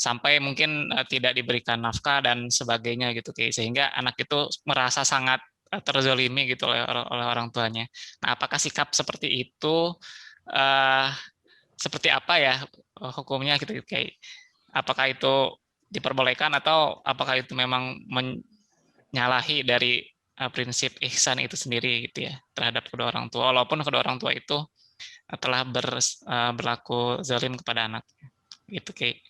sampai mungkin tidak diberikan nafkah dan sebagainya gitu, sehingga anak itu merasa sangat terzolimi gitu oleh orang tuanya. Nah, apakah sikap seperti itu seperti apa ya hukumnya gitu, kayak apakah itu diperbolehkan atau apakah itu memang menyalahi dari prinsip ihsan itu sendiri gitu ya terhadap kedua orang tua, walaupun kedua orang tua itu telah berlaku zalim kepada anaknya gitu, kayak.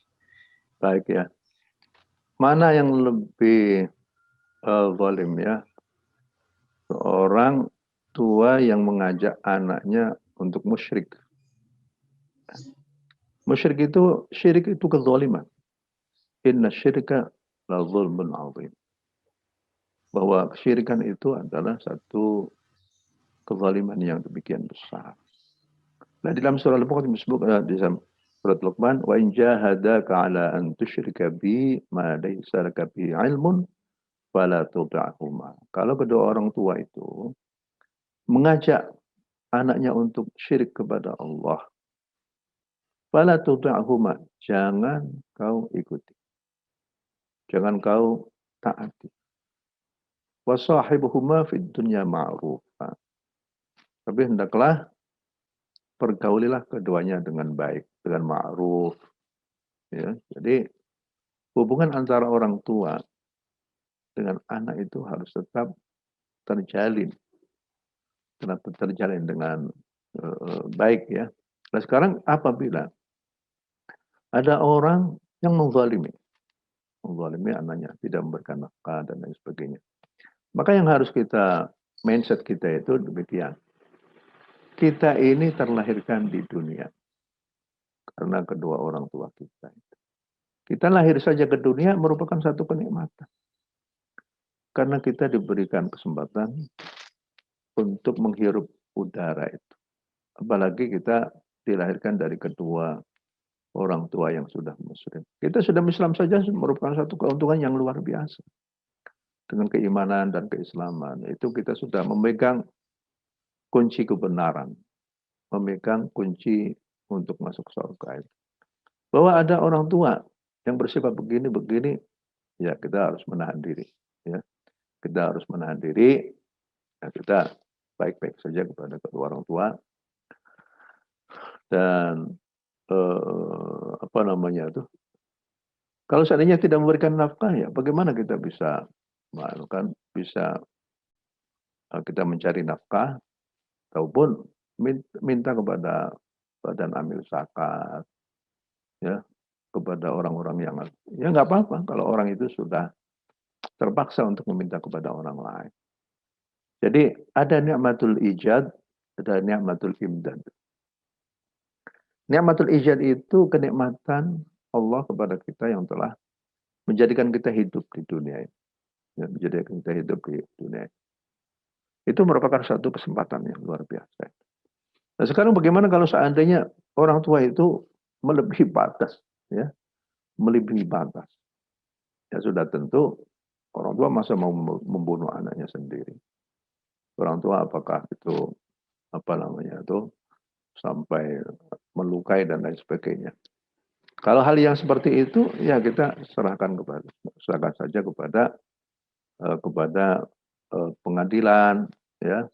Baik ya. Mana yang lebih zalim ya? Seorang tua yang mengajak anaknya untuk musyrik. Syirik itu kezaliman. Inna syirka la zulmun azim. Bahwa kesyirikan itu adalah satu kezaliman yang demikian besar. Nah, dalam surah Al-Baqarah disebut di surat Luqman, wa in jahadaka ala an tusyrika bi ma laysa laka bi ilmun fala tuti'huma. Kalau kedua orang tua itu mengajak anaknya untuk syirik kepada Allah, fala tuti'huma, jangan kau ikuti. Jangan kau taati. Wa sahibuhuma fid dunya ma'rufa. Tapi hendaklah pergaulilah keduanya dengan baik, dengan ma'ruf. Ya, jadi hubungan antara orang tua dengan anak itu harus tetap terjalin, dengan baik ya. Nah sekarang apabila ada orang yang menzalimi anaknya, tidak memberikan nafkah dan lain sebagainya, maka yang harus mindset kita itu demikian. Kita ini terlahirkan di dunia karena kedua orang tua kita. Kita lahir saja ke dunia merupakan satu kenikmatan. Karena kita diberikan kesempatan untuk menghirup udara itu. Apalagi kita dilahirkan dari kedua orang tua yang sudah muslim. Kita sudah Islam saja merupakan satu keuntungan yang luar biasa. Dengan keimanan dan keislaman, itu kita sudah memegang kunci kebenaran. Memegang kunci untuk masuk surga itu. Bahwa ada orang tua yang bersifat begini, ya kita harus menahan diri. Ya. Kita harus menahan diri, ya kita baik-baik saja kepada kedua orang tua. Dan kalau seandainya tidak memberikan nafkah, ya bagaimana kita bisa kita mencari nafkah, ataupun minta kepada badan amil zakat, ya, kepada orang-orang yang, ya nggak apa-apa kalau orang itu sudah terpaksa untuk meminta kepada orang lain. Jadi ada nikmatul ijad, ada nikmatul imdad. Nikmatul ijad itu kenikmatan Allah kepada kita yang telah menjadikan kita hidup di dunia ini. Ya, menjadikan kita hidup di dunia ini. Itu merupakan satu kesempatan yang luar biasa. Nah sekarang bagaimana kalau seandainya orang tua itu melebihi batas, ya, melebihi batas. Ya sudah tentu orang tua masa mau membunuh anaknya sendiri. Orang tua apakah itu sampai melukai dan lain sebagainya. Kalau hal yang seperti itu, ya kita serahkan saja kepada pengadilan, ya.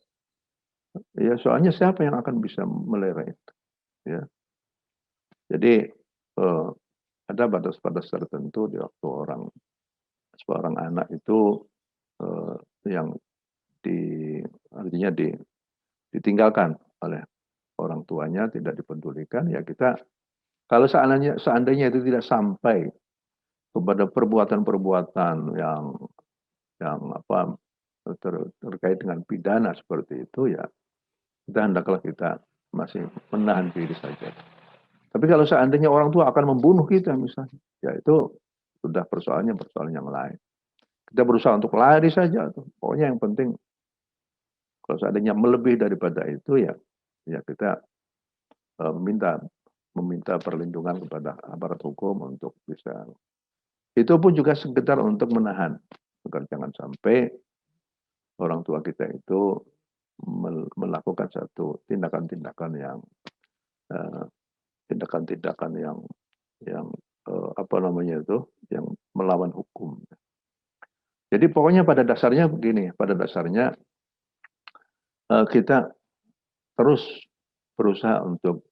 Ya soalnya siapa yang akan bisa melera itu, ya. Jadi ada batas-batas tertentu di waktu seorang anak itu yang artinya ditinggalkan oleh orang tuanya, tidak dipedulikan, ya kita kalau seandainya itu tidak sampai kepada perbuatan-perbuatan yang terkait dengan pidana seperti itu, ya hendaklah kita masih menahan diri saja. Tapi kalau seandainya orang tua akan membunuh kita misalnya, ya itu sudah persoalan yang lain. Kita berusaha untuk lari saja. Pokoknya yang penting kalau seandainya melebihi daripada itu, ya kita meminta perlindungan kepada aparat hukum untuk bisa. Itu pun juga sekedar untuk menahan, agar jangan sampai orang tua kita itu melakukan satu tindakan-tindakan yang yang melawan hukum. Jadi pokoknya pada dasarnya begini, kita terus berusaha untuk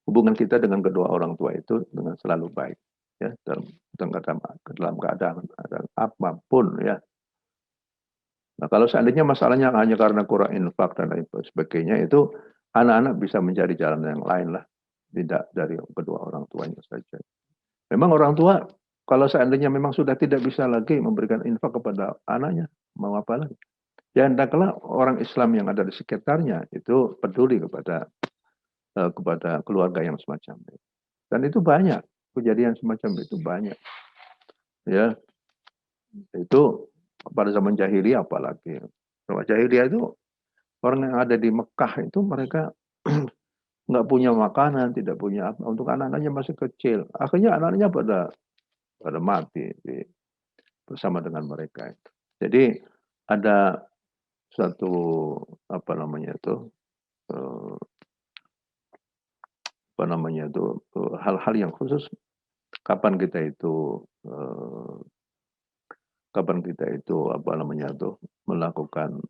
hubungan kita dengan kedua orang tua itu dengan selalu baik, ya, dalam keadaan apapun, ya. Nah kalau seandainya masalahnya hanya karena kurang infak dan lain sebagainya, itu anak-anak bisa mencari jalan yang lain lah, tidak dari kedua orang tuanya saja. Memang orang tua kalau seandainya memang sudah tidak bisa lagi memberikan infak kepada anaknya, mau apa lagi? Ya hendaklah orang Islam yang ada di sekitarnya itu peduli kepada keluarga yang semacam itu. Dan itu banyak, kejadian semacam itu banyak. Ya, itu pada zaman jahiliyah apalagi. Zaman jahiliyah itu orang yang ada di Mekah itu mereka nggak punya makanan, tidak punya apa. Untuk anak-anaknya masih kecil. Akhirnya anak-anaknya pada mati bersama dengan mereka itu. Jadi ada suatu apa namanya itu hal-hal yang khusus kapan kita itu apa namanya itu melakukan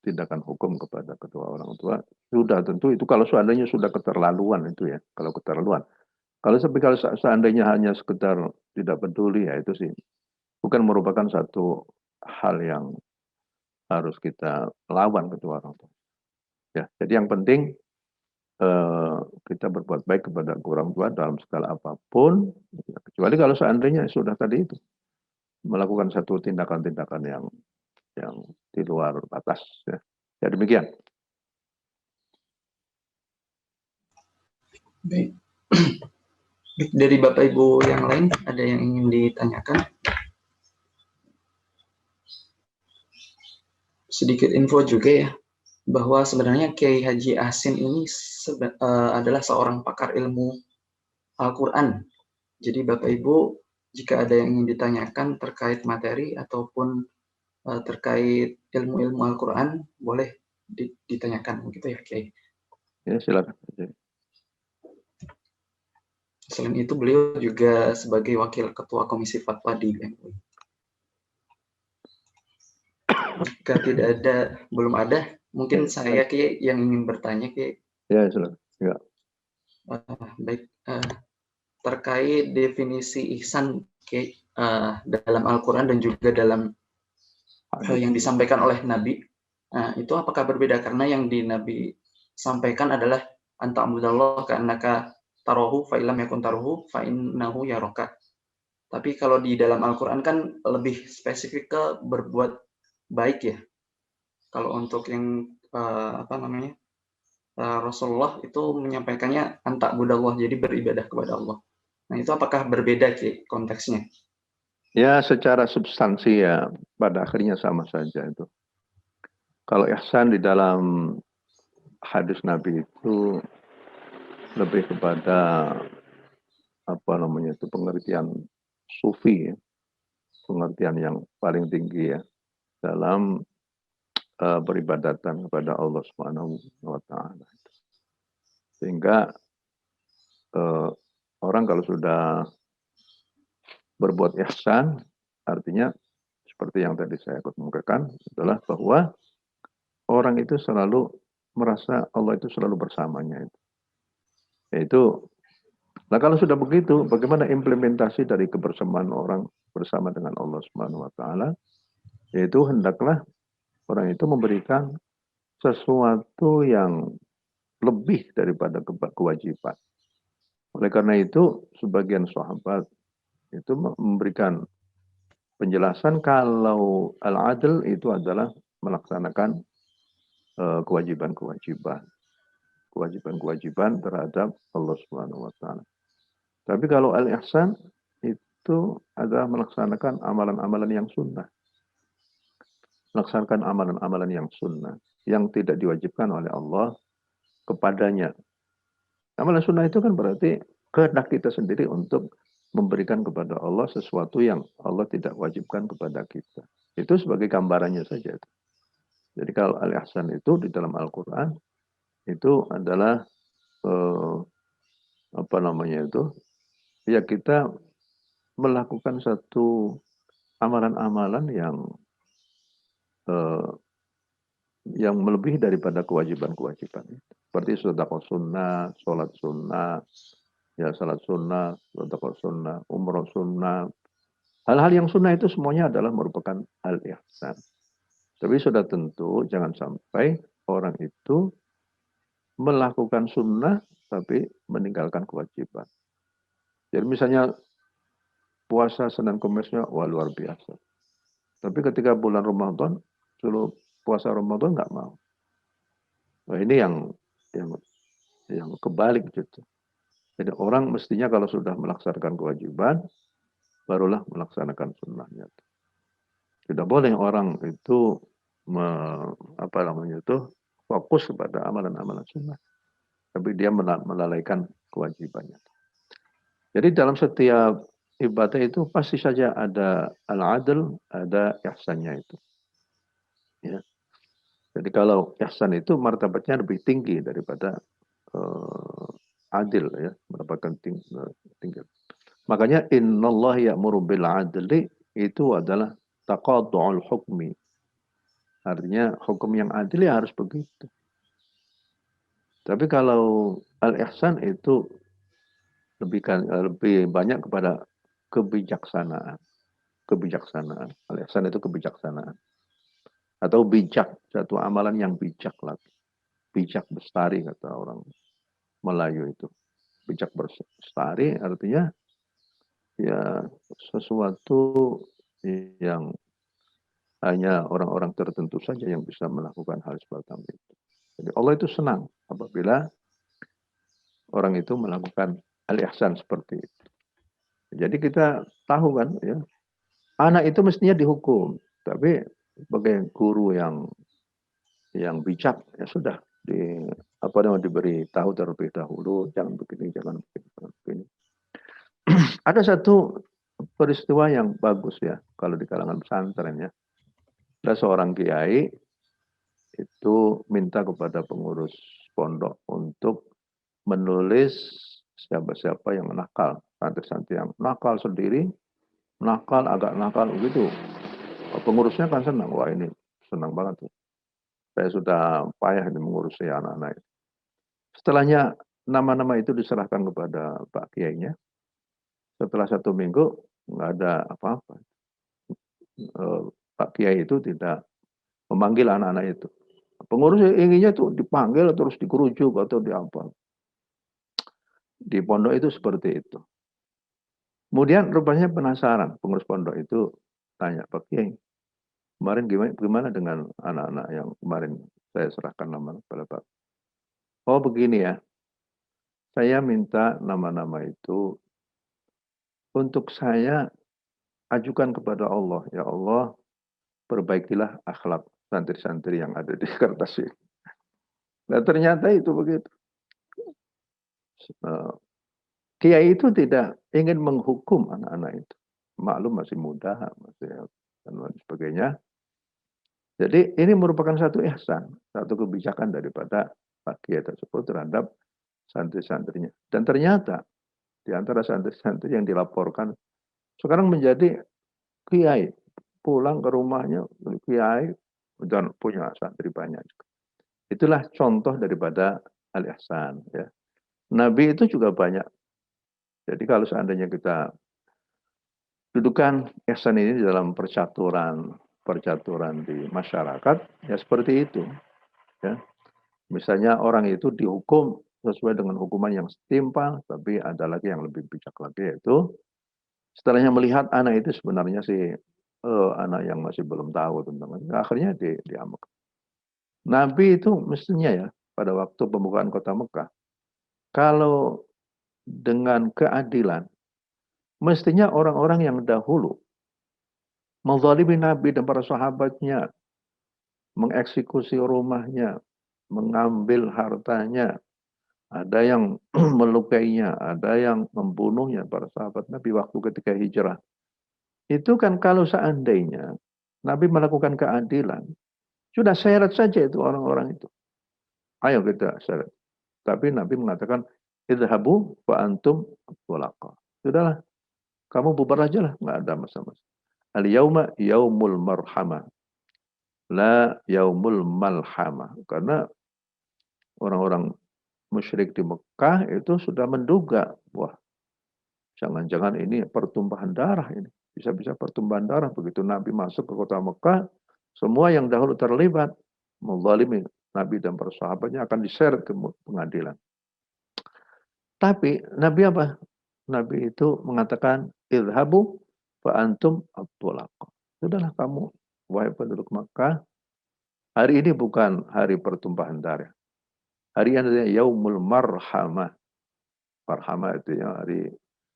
tindakan hukum kepada kedua orang tua. Sudah tentu itu kalau seandainya sudah keterlaluan itu ya, kalau keterlaluan. Kalau seandainya hanya sekedar tidak peduli ya itu sih bukan merupakan satu hal yang harus kita lawan kedua orang tua. Ya, jadi yang penting kita berbuat baik kepada orang tua dalam segala apapun, ya, kecuali kalau seandainya sudah tadi itu melakukan satu tindakan-tindakan yang di luar batas. Ya, ya demikian. Baik. Dari Bapak Ibu yang lain ada yang ingin ditanyakan? Sedikit info juga ya, bahwa sebenarnya Kiai Haji Ahsin ini adalah seorang pakar ilmu Al-Quran. Jadi Bapak Ibu, jika ada yang ingin ditanyakan terkait materi ataupun terkait ilmu-ilmu Al-Quran, boleh ditanyakan gitu ya Kiai. Ya silakan. Selain itu beliau juga sebagai Wakil Ketua Komisi Fatwa di MUI. Jika belum ada, mungkin saya Kiai yang ingin bertanya Kiai. Ya silakan. Ya. Baik, terkait definisi ihsan Kiai dalam Al-Quran dan juga dalam yang disampaikan oleh Nabi, itu apakah berbeda? Karena yang di Nabi sampaikan adalah anta'budallah ka'annaka tarohu fa'ilam yakun tarohu fa'innahu yaraka. Tapi kalau di dalam Al-Quran kan lebih spesifik ke berbuat baik ya. Kalau untuk yang Rasulullah itu menyampaikannya anta'budallah, jadi beribadah kepada Allah. Nah itu apakah berbeda Ki konteksnya? Ya secara substansi ya pada akhirnya sama saja itu. Kalau ihsan di dalam hadis Nabi itu lebih kepada apa namanya itu pengertian sufi ya. Pengertian yang paling tinggi ya dalam beribadatan kepada Allah Subhanahu wa taala. Sehingga orang kalau sudah berbuat ihsan artinya seperti yang tadi saya kemukakan adalah bahwa orang itu selalu merasa Allah itu selalu bersamanya itu. Yaitu nah kalau sudah begitu bagaimana implementasi dari kebersamaan orang bersama dengan Allah Subhanahu wa taala? Yaitu hendaklah orang itu memberikan sesuatu yang lebih daripada kewajiban. Oleh karena itu, sebagian sahabat itu memberikan penjelasan kalau al-adl itu adalah melaksanakan kewajiban terhadap Allah Subhanahu wa taala. Tapi kalau al-ihsan itu adalah melaksanakan amalan-amalan yang sunnah. Melaksanakan amalan-amalan yang sunnah yang tidak diwajibkan oleh Allah kepadanya. Amalan sunnah itu kan berarti kehendak kita sendiri untuk memberikan kepada Allah sesuatu yang Allah tidak wajibkan kepada kita. Itu sebagai gambarannya saja. Jadi kalau al-ihsan itu di dalam Al-Quran itu adalah apa namanya itu? Ya kita melakukan satu amalan-amalan yang melebihi daripada kewajiban-kewajiban. Seperti sedekah sunnah, sholat sunnah, ya salat sunnah, sedekah sunnah, umroh sunnah. Hal-hal yang sunnah itu semuanya adalah merupakan al-ihsan. Tapi sudah tentu jangan sampai orang itu melakukan sunnah tapi meninggalkan kewajiban. Jadi misalnya puasa Senin Kemisnya wah luar biasa. Tapi ketika bulan Ramadan, suruh puasa Ramadan nggak mau. Nah, ini yang kebalik gitu. Jadi orang mestinya kalau sudah melaksanakan kewajiban, barulah melaksanakan sunnahnya. Tidak boleh orang itu fokus kepada amalan-amalan sunnah, tapi dia melalaikan kewajibannya. Jadi dalam setiap ibadah itu pasti saja ada al-adl, ada ihsannya itu. Ya. Jadi kalau ihsan itu martabatnya lebih tinggi daripada adil ya, mendapatkan tinggi. Makanya innallaha ya'muru bil adli itu adalah taqatu'ul hukmi. Artinya hukum yang adil ya harus begitu. Tapi kalau al-ihsan itu lebih banyak kepada kebijaksanaan. Kebijaksanaan. Al-ihsan itu kebijaksanaan. Atau bijak, satu amalan yang bijak lagi. Bijak bestari kata orang Melayu itu. Bijak bestari artinya ya sesuatu yang hanya orang-orang tertentu saja yang bisa melakukan hal semacam itu. Jadi Allah itu senang apabila orang itu melakukan al-ihsan seperti itu. Jadi kita tahu kan ya, anak itu mestinya dihukum, tapi sebagai guru yang bijak ya sudah diberi tahu terlebih dahulu, jangan begini, jangan begini, jangan begini. Ada satu peristiwa yang bagus ya kalau di kalangan pesantren ya. Ada seorang kiai itu minta kepada pengurus pondok untuk menulis siapa-siapa yang nakal, santri-santri yang nakal sendiri, nakal, agak nakal begitu. Pengurusnya kan senang, wah ini senang banget tuh. Saya sudah payah mengurusi anak-anak itu. Setelahnya nama-nama itu diserahkan kepada Pak Kiainya. Setelah 1 minggu nggak ada apa-apa. Pak Kiai itu tidak memanggil anak-anak itu. Pengurus inginnya tuh dipanggil terus dikerujuk atau diapa. Di pondok itu seperti itu. Kemudian rupanya penasaran, pengurus pondok itu tanya, Pak Kiai, kemarin gimana dengan anak-anak yang kemarin saya serahkan nama kepada Pak? Oh begini ya, saya minta nama-nama itu untuk saya ajukan kepada Allah. Ya Allah, perbaikilah akhlak santri-santri yang ada di kertas ini. Nah ternyata itu begitu. Kiai itu tidak ingin menghukum anak-anak itu. Maklum masih muda, masih dan sebagainya. Jadi ini merupakan satu ihsan, satu kebijakan daripada Pak Kiai tersebut terhadap santri-santrinya. Dan ternyata di antara santri-santri yang dilaporkan sekarang menjadi kiai, pulang ke rumahnya kiai dan punya santri banyak. Itulah contoh daripada al-ihsan. Ya. Nabi itu juga banyak. Jadi kalau seandainya kita dudukan ihsan ini di dalam percaturan di masyarakat, ya seperti itu. Ya. Misalnya orang itu dihukum sesuai dengan hukuman yang setimpal, tapi ada lagi yang lebih bijak lagi, yaitu setelahnya melihat anak itu sebenarnya sih anak yang masih belum tahu tentang itu, akhirnya diamak. Nabi itu mestinya ya pada waktu pembukaan kota Mekah, kalau dengan keadilan, mestinya orang-orang yang dahulu menzalimi Nabi dan para sahabatnya, mengeksekusi rumahnya, mengambil hartanya, ada yang melukainya, ada yang membunuhnya para sahabat Nabi waktu ketika hijrah. Itu kan kalau seandainya Nabi melakukan keadilan, sudah seret saja itu orang-orang itu. Ayo kita seret. Tapi Nabi mengatakan, idhabu wa antum tulaqa. Sudahlah, kamu bubar aja lah, nggak ada masalah. Al-yauma yaumul marhamah. La yaumul malhamah. Karena orang-orang musyrik di Mekah itu sudah menduga, wah, jangan-jangan ini pertumpahan darah ini. Bisa-bisa pertumpahan darah. Begitu Nabi masuk ke kota Mekah, semua yang dahulu terlibat menzalimi Nabi dan para sahabatnya akan diseret ke pengadilan. Tapi Nabi apa? Nabi itu mengatakan, idhabu fa antum at-tulaqa. Sudahlah kamu, wahai penduduk Makkah, hari ini bukan hari pertumpahan darah. Hari ini adalah yaumul marhamah. Marhamah itu yang hari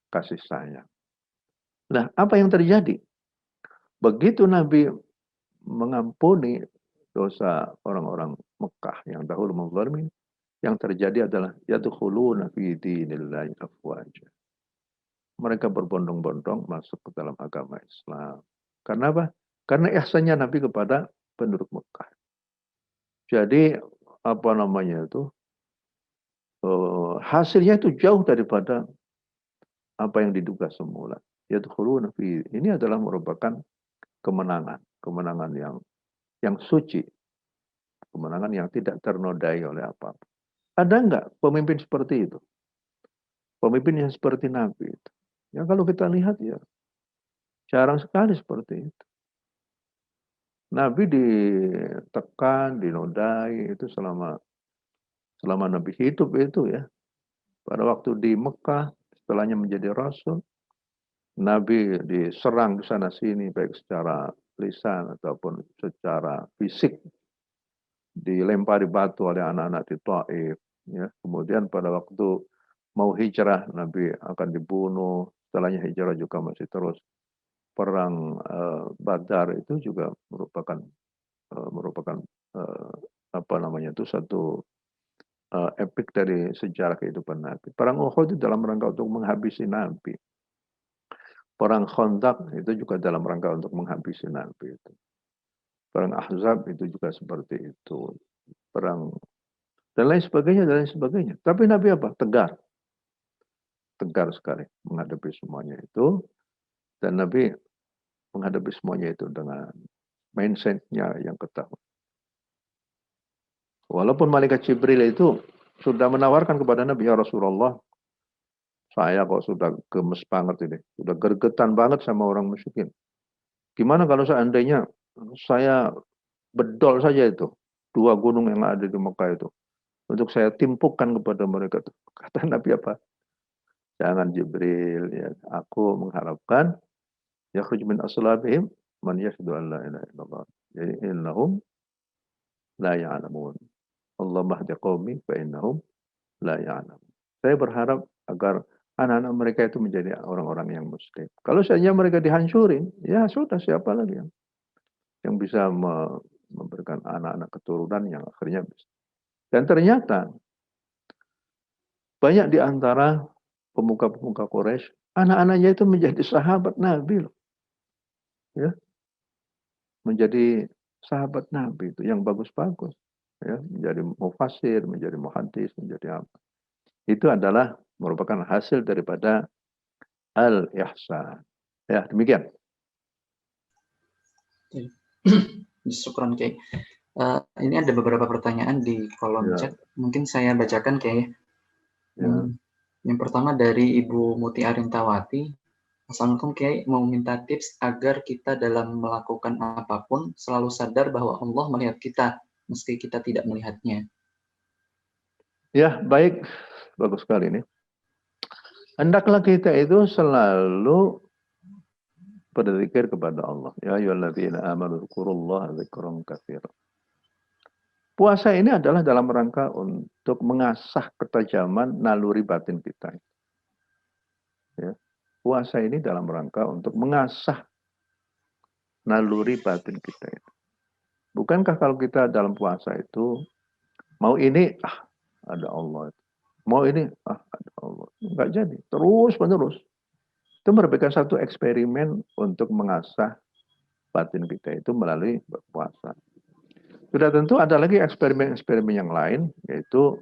kasih sayang. Nah, apa yang terjadi? Begitu Nabi mengampuni dosa orang-orang Mekah yang dahulu menzalimi, yang terjadi adalah yadkhuluna fi dinillahi afwaja. mereka berbondong-bondong masuk ke dalam agama Islam. Karena apa? Karena ihsannya Nabi kepada penduduk Mekah. Jadi apa namanya itu, hasilnya itu jauh daripada apa yang diduga semula. Yadkhuluna fi, ini adalah merupakan kemenangan yang suci, kemenangan yang tidak ternodai oleh apa-apa. Ada enggak pemimpin seperti itu? Pemimpin yang seperti Nabi itu. Ya kalau kita lihat ya jarang sekali seperti itu. Nabi ditekan, dinodai itu selama Nabi hidup itu ya. Pada waktu di Mekah, setelahnya menjadi Rasul, Nabi diserang di sana sini baik secara lisan ataupun secara fisik, dilempari batu oleh anak-anak di Taif. Ya. Kemudian pada waktu mau hijrah, Nabi akan dibunuh. Setelahnya hijrah juga masih terus. Perang Badar itu juga merupakan apa namanya itu satu epik dari sejarah kehidupan Nabi. Perang Uhud itu dalam rangka untuk menghabisi Nabi. Perang Khandaq itu juga dalam rangka untuk menghabisi Nabi itu. Perang Ahzab itu juga seperti itu. Perang dan lain sebagainya. Tapi Nabi apa? Tegar sekali menghadapi semuanya itu. Dan Nabi menghadapi semuanya itu dengan mindset-nya yang ketat. Walaupun malaikat Jibril itu sudah menawarkan kepada Nabi, ya Rasulullah, saya kok sudah gemes banget ini, sudah gergetan banget sama orang musyrikin. Gimana kalau seandainya saya bedol saja itu, 2 gunung yang ada di Mekah itu, untuk saya timpukkan kepada mereka. Kata Nabi apa? Jangan Jibril, ya. Aku mengharapkan yakhruj min aslabihim man yashhadu an la ilaha illallah. Jadi innahum la ya'lamun. Allah mahdi qaumi fa innahum la ya'lamun. Saya berharap agar anak-anak mereka itu menjadi orang-orang yang muslim. Kalau saja mereka dihancurin, ya sudah siapa lagi yang bisa memberikan anak-anak keturunan yang akhirnya bisa. Dan ternyata banyak di antara pemuka-pemuka Quraisy, anak-anaknya itu menjadi sahabat Nabi loh. Ya, menjadi sahabat Nabi itu yang bagus-bagus. Ya, menjadi mufassir, menjadi muhaddis, menjadi apa. Itu adalah merupakan hasil daripada al-ihsan. Ya, demikian. Syukran, Kiai. Ini ada beberapa pertanyaan di kolom chat. Mungkin saya bacakan, Kiai. Yang pertama dari Ibu Muti Arintawati. Assalamualaikum, Kiai. Mau minta tips agar kita dalam melakukan apapun selalu sadar bahwa Allah melihat kita meski kita tidak melihatnya. Ya, baik. Bagus sekali ini. Hendaklah kita itu selalu berzikir kepada Allah. Ya ayyuhalladzina amanu dzkurullaha dzikran katsiran. Puasa ini adalah dalam rangka untuk mengasah ketajaman naluri batin kita. Ya. Puasa ini dalam rangka untuk mengasah naluri batin kita. Bukankah kalau kita dalam puasa itu mau ini ada Allah, mau ini ada Allah, nggak jadi, terus menerus. Itu merupakan satu eksperimen untuk mengasah batin kita itu melalui berpuasa. Sudah tentu ada lagi eksperimen-eksperimen yang lain, yaitu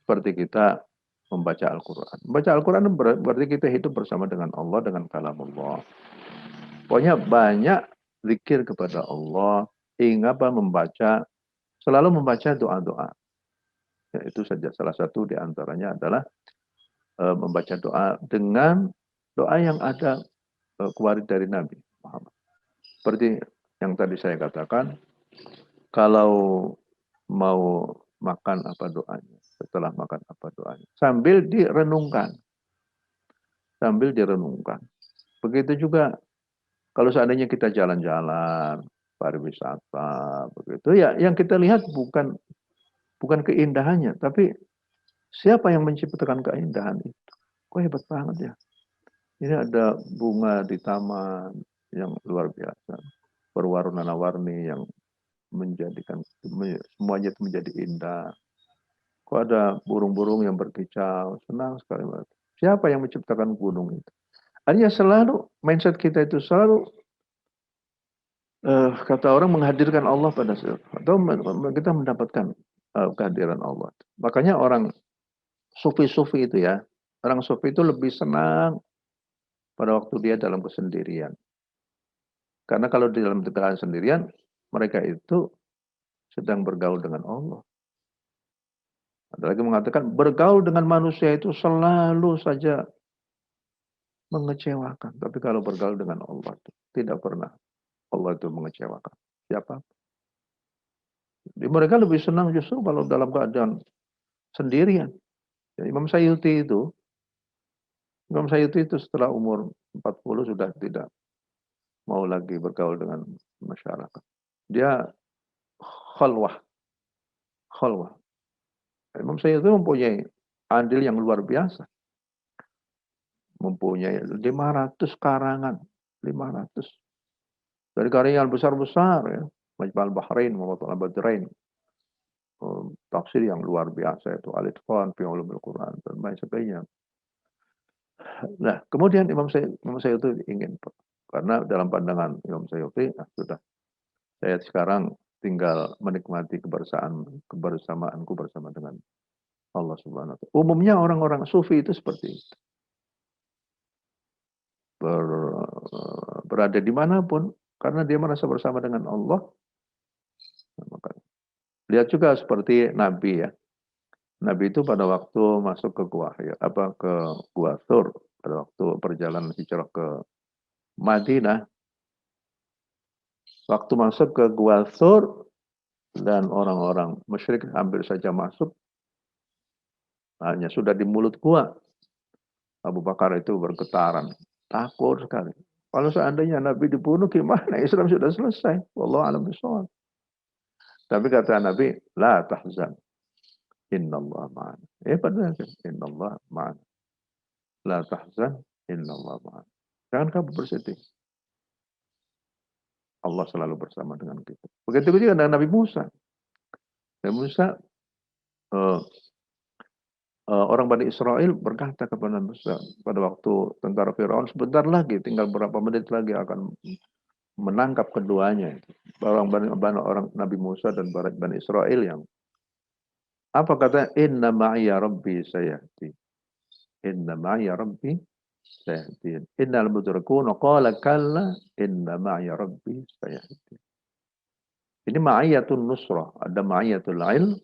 seperti kita membaca Al-Quran. Membaca Al-Quran berarti kita hidup bersama dengan Allah, dengan kalam Allah. Pokoknya banyak zikir kepada Allah, hingga selalu membaca doa-doa. Ya, itu saja salah satu di antaranya adalah membaca doa dengan doa yang ada keluar dari Nabi Muhammad. Seperti yang tadi saya katakan, kalau mau makan apa doanya, setelah makan apa doanya, sambil direnungkan. Begitu juga kalau seandainya kita jalan-jalan, pariwisata, begitu ya, yang kita lihat bukan keindahannya, tapi siapa yang menciptakan keindahan itu? Kok hebat banget ya. Ini ada bunga di taman yang luar biasa, berwarna-warni yang menjadikan semuanya itu menjadi indah. Kok ada burung-burung yang berkicau, senang sekali. Siapa yang menciptakan gunung itu? Artinya selalu mindset kita itu selalu kata orang menghadirkan Allah pada saat atau kita mendapatkan kehadiran Allah. Makanya orang sufi-sufi itu ya, orang sufi itu lebih senang pada waktu dia dalam kesendirian. Karena kalau di dalam keadaan sendirian, mereka itu sedang bergaul dengan Allah. Ada lagi mengatakan bergaul dengan manusia itu selalu saja mengecewakan. Tapi kalau bergaul dengan Allah itu tidak pernah Allah itu mengecewakan siapa. Jadi mereka lebih senang justru kalau dalam keadaan sendirian. Ya, Imam Sayyuti itu setelah umur 40 sudah tidak mau lagi bergaul dengan masyarakat. Dia khalwah. Imam Sayyuti mempunyai andil yang luar biasa. Mempunyai 500 karangan. 500. Dari karya yang besar-besar ya. Majma' al-Bahrain, Muwatta' al-Badrain. Tafsir yang luar biasa itu Al-Itqan fi Ulumul Quran dan lain sebagainya. Nah, kemudian Imam Sayyuti ingin, karena dalam pandangan Imam Sayyuti sudah saya sekarang tinggal menikmati kebersamaanku bersama dengan Allah Subhanahu wa Ta'ala. Umumnya orang-orang sufi itu seperti itu. Berada dimanapun karena dia merasa bersama dengan Allah. Lihat juga seperti Nabi ya. Nabi itu pada waktu masuk ke Gua Thur, pada waktu perjalanan hijrah ke Madinah, waktu masuk ke Gua Thur dan orang-orang musyrik hampir saja masuk, hanya sudah di mulut gua, Abu Bakar itu bergetaran, takut sekali. Kalau seandainya Nabi dibunuh gimana? Islam sudah selesai. Wallahu a'lam bishawab. Tapi kata Nabi, la tahzan. Innallaha ma'ana. Benar. Innallaha ma'ana. La tahzan. Innallaha ma'ana. Jangan kamu bersedih. Allah selalu bersama dengan kita. Begitu juga dengan Nabi Musa. Nabi Musa, orang Bani Israel berkata kepada Nabi Musa pada waktu tentara Firaun, sebentar lagi, tinggal berapa menit lagi akan menangkap keduanya. Orang Nabi Musa dan Bani Israel yang apa kata? Inna ma'iya rabbi sayahdi. Inna ma'iya rabbi sayahdi. Innal mudrakuna qala kalla inna ma'iya rabbi sayahdi. Ini ma'iyatun nusrah. Ada ma'iyatul ilm,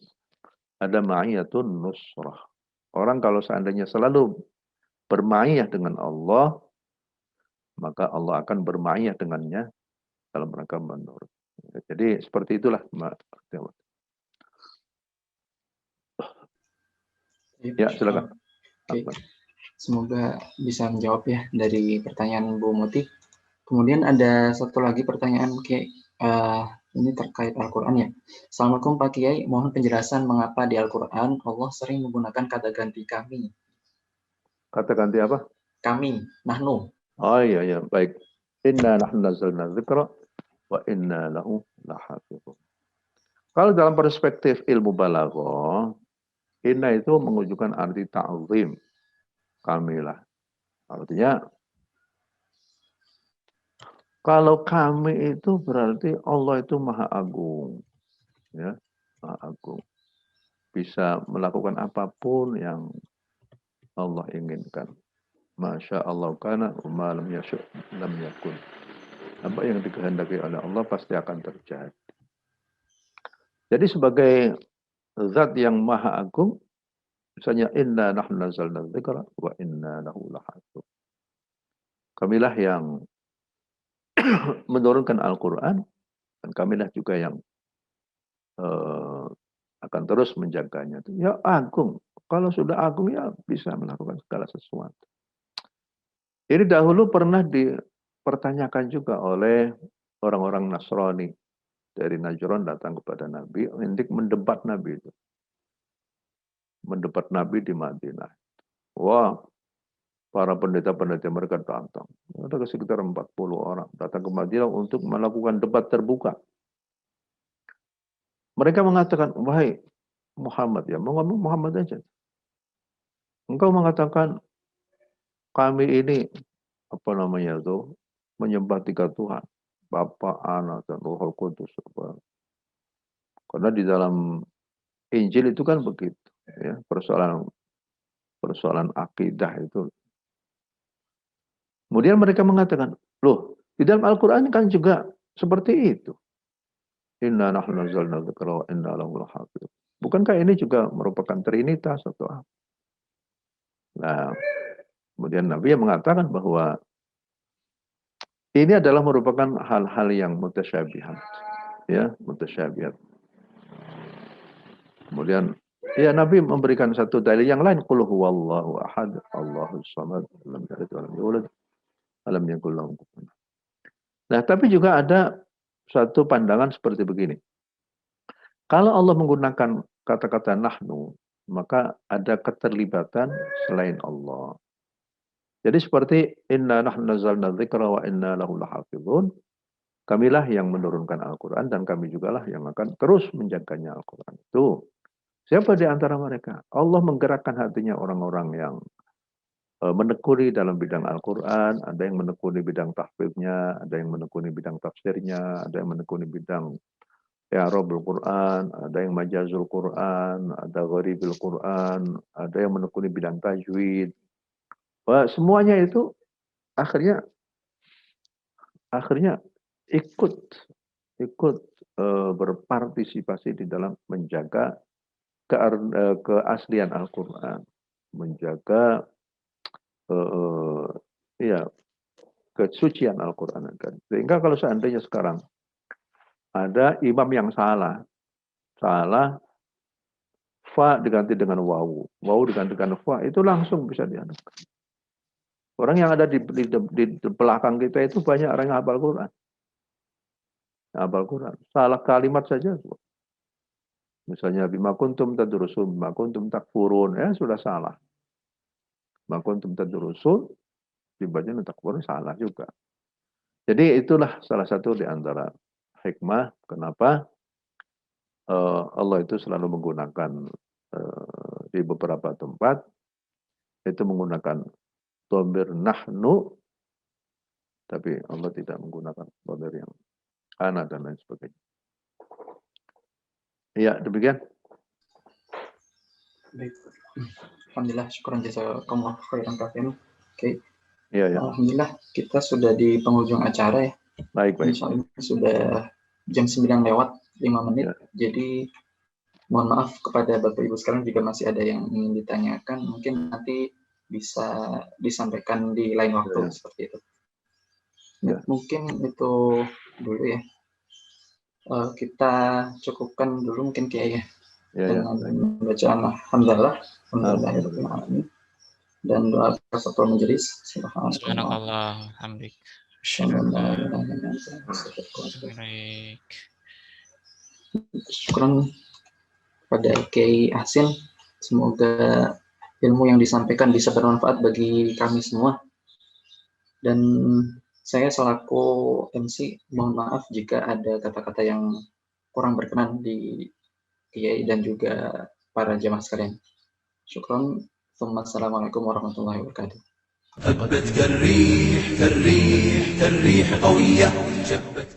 ada ma'iyatun nusrah. Orang kalau seandainya selalu berma'iyah dengan Allah, maka Allah akan berma'iyah dengannya dalam rangka menurut. Jadi seperti itulah. Ya, silakan. Oke. Semoga bisa menjawab ya dari pertanyaan Bu Muti. Kemudian ada satu lagi pertanyaan ini terkait Al-Quran ya. Assalamualaikum Pak Kiai, mohon penjelasan mengapa di Al-Quran Allah sering menggunakan kata ganti kami. Kata ganti apa? Kami, nahnu. Oh iya, baik. Inna nahnu nazzalna dzikra wa inna lahu lahafizun. Kalau dalam perspektif ilmu balaghah, inna itu menunjukkan arti ta'zim. Kamilah. Artinya kalau kami itu berarti Allah itu Maha Agung. Ya, Maha Agung. Bisa melakukan apapun yang Allah inginkan. Masya Allah kana wa lam yasha' lam yakun. Apa yang dikehendaki oleh Allah pasti akan terjadi. Jadi sebagai zat yang Maha Agung, misalnya inna nahnu nazzalna dzikra wa inna lahu lahafizun. Kamilah yang menurunkan Al-Quran dan kamilah juga yang akan terus menjaganya. Ya agung. Kalau sudah agung ya bisa melakukan segala sesuatu. Ini dahulu pernah dipertanyakan juga oleh orang-orang Nasrani dari Najran datang kepada Nabi untuk mendebat Nabi itu. Mendebat Nabi di Madinah. Wah, para pendeta-pendeta mereka datang. Ada sekitar 40 orang datang ke Madinah untuk melakukan debat terbuka. Mereka mengatakan, wahai Muhammad, ya mau ngomong Muhammad aja. Engkau mengatakan kami ini apa namanya itu, menyembah 3 Tuhan, Bapa, Anak, dan Roh Kudus. Karena di dalam Injil itu kan begitu, ya, persoalan akidah itu. Kemudian mereka mengatakan, loh, di dalam Al-Quran kan juga seperti itu. Inna nahnu nazzalna dzikra wa inna lahu lahafidz. Bukankah ini juga merupakan trinitas atau apa? Nah, kemudian Nabi yang mengatakan bahwa ini adalah merupakan hal-hal yang mutasyabihat, ya, mutasyabihat. Kemudian ya Nabi memberikan satu dalil yang lain, qul huwallahu ahad, Allahus samad, lam yalid wa lam yulad, wa lam yakul lahu kufuwan ahad. Nah, tapi juga ada satu pandangan seperti begini. Kalau Allah menggunakan kata-kata nahnu, maka ada keterlibatan selain Allah. Jadi seperti inna nahnu nazzalna dzikra wa inna lahu lahafizun. Kamilah yang menurunkan Al-Quran dan kami jugalah yang akan terus menjaganya Al-Quran itu. Siapa di antara mereka? Allah menggerakkan hatinya orang-orang yang menekuni dalam bidang Al-Quran, ada yang menekuni bidang tahfidnya, ada yang menekuni bidang tafsirnya, ada yang menekuni bidang i'rabul Quran, ada yang majazul Quran, ada gharibil Quran, ada yang menekuni bidang tajwid. Wah, semuanya itu akhirnya ikut berpartisipasi di dalam menjaga keaslian Al-Quran, menjaga ya kesucian Al-Quran. Sehingga kalau seandainya sekarang ada imam yang salah fa diganti dengan wawu diganti dengan fa, itu langsung bisa dianukan. Orang yang ada di belakang kita itu banyak orang yang hafal Quran. Hafal Quran. Salah kalimat saja. Misalnya bima kuntum tadrusun, bima kuntum takfurun, ya sudah salah. Bima kuntum tadrusun dibacanya takfurun salah juga. Jadi itulah salah satu di antara hikmah kenapa Allah itu selalu menggunakan di beberapa tempat itu menggunakan dhamir nahnu, tapi Allah tidak menggunakan dhamir yang ana dan lain sebagainya. Ya, demikian. Baik. Alhamdulillah, syukuran jazakumullah khairan kafir. Oke. Ya, ya. Alhamdulillah, kita sudah di penghujung acara ya. Baik. Insya Allah sudah jam 9 lewat 5 menit. Ya. Jadi mohon maaf kepada Bapak Ibu sekalian jika masih ada yang ingin ditanyakan, mungkin nanti bisa disampaikan di lain waktu seperti itu. Ya. Mungkin itu dulu ya. Kita cukupkan dulu mungkin Kiai ya. Dengan bacaan alhamdulillah dan doa kafaratul majelis. Subhanallah, alhamdulillah. Syukran pada Kiai Ahsin. Semoga ilmu yang disampaikan bisa bermanfaat bagi kami semua. Dan saya selaku MC mohon maaf jika ada kata-kata yang kurang berkenan di Kiai dan juga para jemaah sekalian. Syukran. Assalamualaikum warahmatullahi wabarakatuh. هبت كالريح قوية شبت